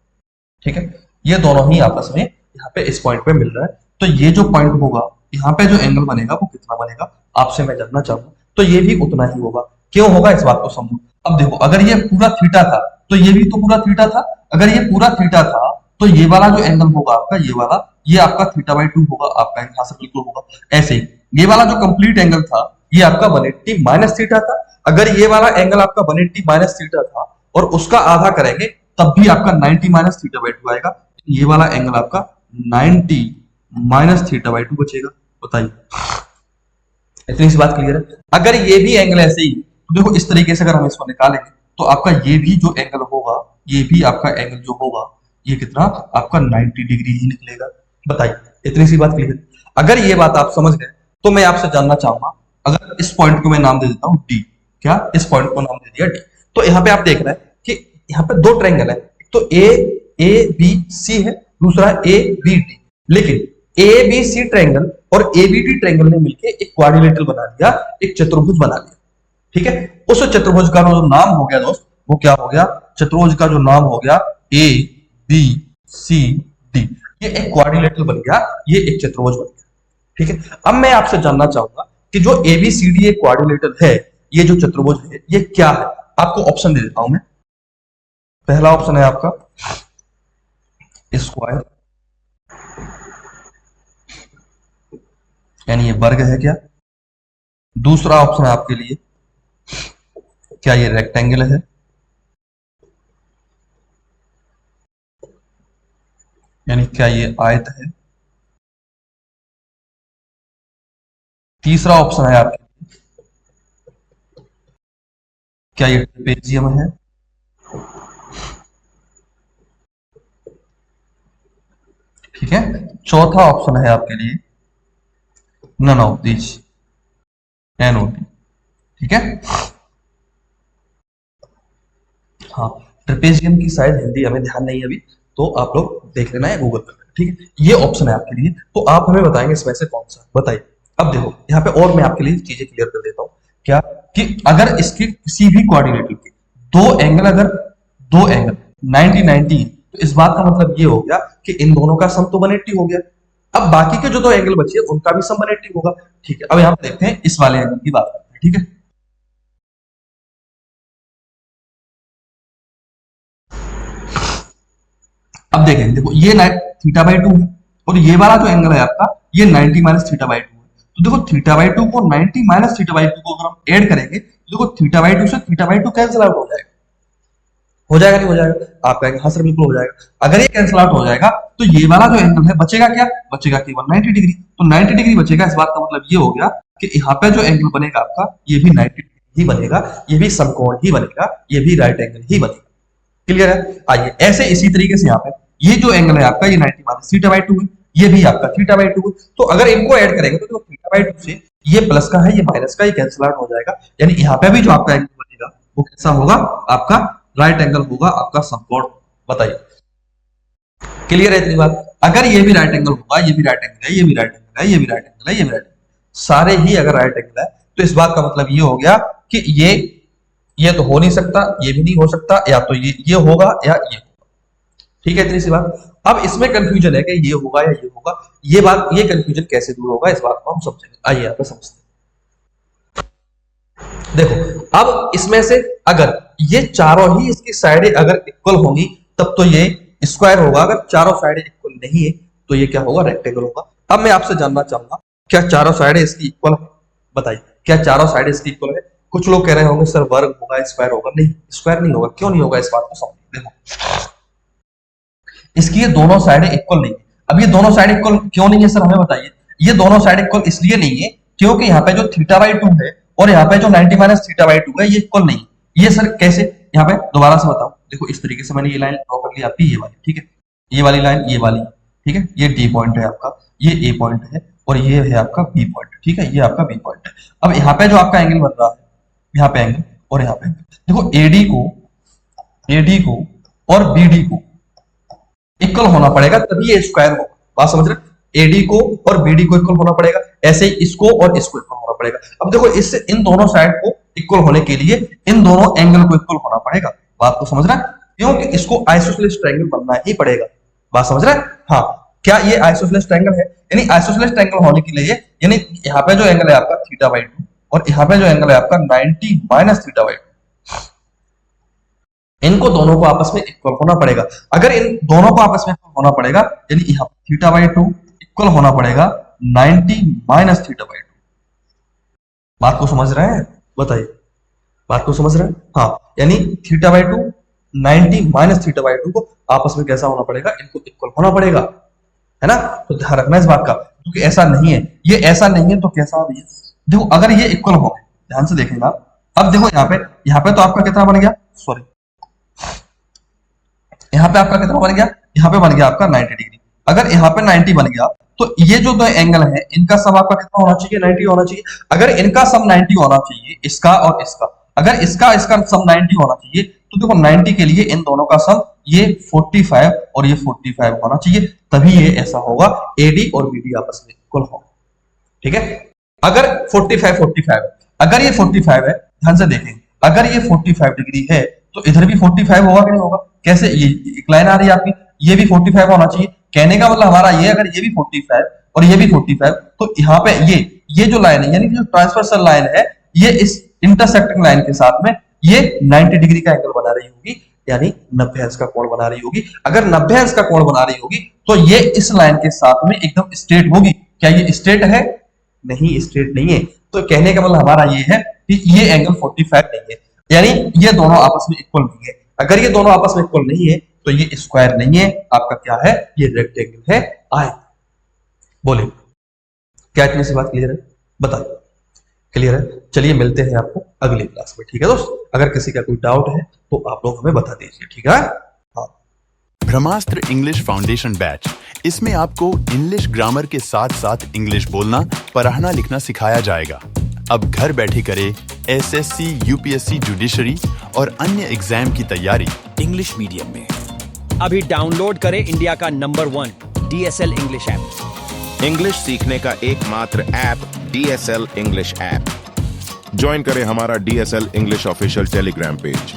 ठीक है, ये दोनों ही आपस में यहाँ पे इस पॉइंट पे मिल रहा है, तो ये जो पॉइंट होगा, यहाँ पे जो एंगल बनेगा वो कितना बनेगा, आपसे मैं जानना चाहूंगा। तो ये भी उतना ही होगा। क्यों होगा इस बात को समझो। अब देखो, अगर ये पूरा थीटा था तो ये भी तो पूरा थीटा था। अगर ये पूरा थीटा था तो ये वाला जो एंगल होगा आपका, ये वाला, ये आपका थीटा बाई 2 होगा। आपका यहां से बिल्कुल होगा। ऐसे ही ये वाला जो कंप्लीट एंगल था, ये आपका 180 माइनस थीटा था। अगर ये वाला एंगल आपका 180 माइनस थीटा था और उसका आधा करेंगे, तब भी आपका 90 माइनस थीटा बाई 2 आएगा। ये वाला एंगल आपका 90 माइनस थीटा बाई 2 बचेगा। बताइए, इतनी सी बात क्लियर है? अगर ये भी एंगल ऐसे ही, तो देखो इस तरीके से अगर हम इसको निकालेंगे तो आपका ये भी जो एंगल होगा, ये भी आपका एंगल जो होगा, ये कितना आपका 90 डिग्री ही निकलेगा। बताइए, इतनी सी बात क्लियर? अगर ये बात आप समझ गए तो मैं आपसे जानना चाहूंगा, अगर इस पॉइंट को मैं नाम दे देता हूं डी, क्या इस पॉइंट को नाम दे दिया डी, तो यहाँ पे आप देख रहे हैं कि यहाँ पे दो ट्रायंगल है, एक तो ए बी सी है, दूसरा ए बी डी। लेकिन ए बी सी ट्रायंगल और एबीडी ट्रायंगल ने मिलकर एक क्वाड्रिलेटरल बना दिया, एक चतुर्भुज बना लिया। ठीक है, उस चतुर्भुज का जो नाम हो गया दोस्त, वो क्या हो गया? चतुर्भुज का जो नाम हो गया ए बी सी डी। ये एक क्वाड्रिलेटरल बन गया, ये एक चतुर्भुज बन गया। ठीक है, अब मैं आपसे जानना चाहूंगा कि जो एबीसीडी एक क्वाड्रिलेटरल है, ये जो चतुर्भुज है, ये क्या है? आपको ऑप्शन दे देता हूं मैं। पहला ऑप्शन है आपका स्क्वायर, यानी ये वर्ग है क्या? दूसरा ऑप्शन है आपके लिए, क्या ये रेक्टेंगल है? यानी क्या ये आयत है? तीसरा ऑप्शन है आपके, क्या ये ट्रेपेजियम है? ठीक है, चौथा ऑप्शन है आपके लिए नन ऑफ दिस, एनओडी। ठीक है, हाँ, ट्रेपेजियम की शायद हिंदी हमें ध्यान नहीं है अभी, तो आप लोग देख लेना है गूगल पर, ठीक है। ये ऑप्शन है आपके लिए, तो आप हमें बताएंगे इसमें से कौन सा, बताइए। अब देखो यहाँ पे और मैं आपके लिए चीजें क्लियर कर देता हूँ, क्या कि अगर इसके किसी भी कोऑर्डिनेटर के दो एंगल 90 90, तो इस बात का मतलब ये हो गया कि इन दोनों का सम तो 180 हो गया। अब बाकी के जो दो एंगल बचे उनका भी सम 180 होगा, ठीक है। अब यहाँ पे देखते हैं इस वाले एंगल की बात करते हैं, ठीक है। अब देखें, देखो ये थीटा बाई 2 है, और ये वाला जो एंगल है आपका ये 90 माइनस थीटा बाई 2 है। तो देखो थीटा बाई 2 को 90 माइनस थीटा बाई 2 को अगर हम ऐड करेंगे तो देखो थीटा बाई 2 से थीटा बाई 2 कैंसिल आउट हो जाएगा, हो जाएगा नहीं हो जाएगा? आप कहेंगे हाँ सर बिल्कुल हो जाएगा। अगर ये कैंसिल आउट हो जाएगा तो ये वाला जो एंगल है बचेगा क्या, बचेगा केवल 90 डिग्री। तो 90 डिग्री बचेगा, इस बात का मतलब ये हो गया कि यहाँ पे जो एंगल बनेगा आपका ये भी 90 डिग्री ही बनेगा, ये भी समकोण ही बनेगा, ये भी राइट एंगल ही बनेगा। क्लियर है? आइए ऐसे इसी तरीके से यहाँ पे ये जो एंगल है आपका ये 90 माइनस थीटा बाई 2 है, ये भी आपका थीटा बाई 2 है। तो अगर इनको ऐड करेंगे तो देखो थीटा बाई 2 से ये प्लस का है ये माइनस का, ये कैंसिल आउट हो जाएगा। यानी यहाँ पे भी जो आपका एंगल बनेगा वो कैसा होगा, आपका राइट एंगल होगा, आपका समकोण। बताइए क्लियर है इतनी बात? अगर ये भी राइट एंगल होगा, ये भी राइट एंगल है, ये भी राइट एंगल है, ये भी राइट एंगल है, ये भी राइट एंगल, सारे ही अगर राइट एंगल है तो इस बात का मतलब ये हो गया कि ये तो हो नहीं सकता, ये भी नहीं हो सकता, या तो ये होगा या ये होगा। ठीक है इतनी सी बात। अब इसमें कंफ्यूजन है कि ये होगा या ये होगा, ये बात, ये कंफ्यूजन कैसे दूर होगा इस बात को हम समझेंगे। आइए यहाँ पे समझते हैं। देखो अब इसमें से अगर ये चारों ही इसकी साइडें अगर इक्वल होंगी तब तो ये स्क्वायर होगा, अगर चारों साइडें इक्वल नहीं है तो ये क्या होगा, रेक्टेंगल होगा। अब मैं आपसे जानना चाहूंगा क्या चारों साइडें इसकी इक्वल है? बताइए क्या चारों साइडें इसकी इक्वल है? कुछ लोग कह रहे होंगे सर वर्ग होगा, स्क्वायर होगा। नहीं, स्क्वायर नहीं होगा। क्यों नहीं होगा इस बात को समझिए। देखो इसकी ये दोनों साइडें इक्वल नहीं है। अब ये दोनों साइड इक्वल क्यों नहीं है सर, हमें बताइए। ये दोनों साइड इक्वल इसलिए नहीं है क्योंकि यहाँ पे जो थीटा बाई 2 है और यहाँ पे जो 90 माइनस थीटा बाई 2 है ये इक्वल नहीं है। ये सर कैसे, यहाँ पे दोबारा से बताओ। देखो इस तरीके से मैंने ये लाइन ड्रॉ कर ली आपकी, ये वाली, ठीक है, ये वाली लाइन, ये वाली, ठीक है, ये डी पॉइंट है आपका, ये ए पॉइंट है और ये है आपका बी पॉइंट, ठीक है, ये आपका बी पॉइंट है। अब यहाँ पे जो आपका एंगल बन रहा है, यहाँ पे एंगल और यहाँ पे एंगल, देखो एडी को और बीडी को इक्वल होना पड़ेगा तभी ये स्क्वायर होगा। बात समझ रहे? एडी को और बीडी को इक्वल होना पड़ेगा, ऐसे ही इसको और इसको इक्वल होना पड़ेगा। अब देखो इससे इन दोनों साइड को इक्वल होने के लिए इन दोनों एंगल को इक्वल होना पड़ेगा। बात को समझ रहा है? क्योंकि इसको आइसोसेलेस ट्रायंगल बनना ही पड़ेगा। बात समझ रहे हैं? हाँ, क्या ये आइसोसेलेस ट्रायंगल है? यानी आइसोसेलेस ट्रायंगल होने के लिए यानी यहाँ पे जो एंगल है आपका थीटा बाई 2 और यहाँ पे जो एंगल है आपका 90 माइनस थीटा बाई 2, इनको दोनों को आपस में इक्वल होना पड़ेगा। अगर इन दोनों को आपस में इक्वल होना पड़ेगा यानी यहाँ थीटा बाई 2 इक्वल होना पड़ेगा 90 माइनस थीटा बाई 2। बात को समझ रहे हैं? बताइए, बात को समझ रहे हैं? हाँ, यानी theta by 2 90 minus theta by 2 को आपस में कैसा होना पड़ेगा, इनको इक्वल होना पड़ेगा, है ना? तो ध्यान रखना इस बात का, क्योंकि ऐसा नहीं है, ये ऐसा नहीं है तो कैसा है? देखो अगर ये इक्वल हो गए, ध्यान से देखेंगे आप। अब देखो यहाँ पे तो आपका कितना बन गया, सॉरी यहाँ पे आपका कितना बन गया, यहाँ पे बन गया आपका 90 डिग्री। अगर यहाँ पे 90 बन गया तो ये जो दो एंगल है इनका सम आपका कितना होना चाहिए, 90 होना चाहिए। अगर इनका सम 90 होना चाहिए, इसका और इसका, अगर इसका सम 90 होना चाहिए तो देखो 90 के लिए इन दोनों का सम ये 45 और ये 45 होना चाहिए, तभी ये ऐसा होगा एडी और बीडी आपस में इक्वल होगा। ठीक है, अगर 45 अगर ये 45 है, ध्यान से देखें, अगर ये 45 डिग्री है तो इधर भी 45 होगा कि नहीं होगा? कैसे, ये एक लाइन आ रही है आपकी, ये भी 45 होना चाहिए। कहने का मतलब हमारा ये, अगर ये भी 45 और ये भी 45 तो यहाँ पे ये जो लाइन है यानी जो ट्रांसवर्सल लाइन है ये इस इंटरसेक्टिंग लाइन के साथ में ये 90 डिग्री का एंगल बना रही होगी, यानी 90 अंश का कोण बना रही होगी। अगर 90 अंश का कोण बना रही होगी तो ये इस लाइन के साथ में एकदम स्ट्रेट होगी। क्या ये स्ट्रेट है? नहीं, स्ट्रेट नहीं है। तो कहने का मतलब हमारा ये है कि ये एंगल 45 नहीं है, यानी ये दोनों आपस में इक्वल नहीं है। अगर ये दोनों आपस में इक्वल नहीं है तो ये स्क्वायर नहीं है, आपका क्या है, ये रेक्टेंगल है। आए बोले क्या इतनी सी बात क्लियर है? बताइए क्लियर है? चलिए मिलते हैं आपको अगली क्लास में, ठीक है दोस्त? अगर किसी का कोई डाउट है तो आप लोग हमें बता दीजिए, ठीक है? हाँ, ब्रह्मास्त्र इंग्लिश फाउंडेशन बैच, इसमें आपको इंग्लिश ग्रामर के साथ साथ इंग्लिश बोलना, पढ़ना लिखना सिखाया जाएगा। अब घर बैठे करें एसएससी, यूपीएससी, जुडिशरी और अन्य एग्जाम की तैयारी। इंग्लिश मीडियम में। अभी डाउनलोड करें इंडिया का number 1 DSL English app. English सीखने का एकमात्र app DSL English app. Join करें हमारा DSL English official Telegram page.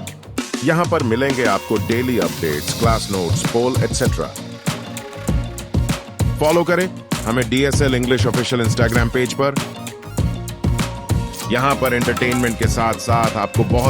यहां पर मिलेंगे आपको डेली अपडेट्स, क्लास नोट्स, पोल एटसेट्रा। फॉलो करें हमें DSL English official Instagram page पर। यहां पर एंटरटेनमेंट के साथ साथ आपको बहुत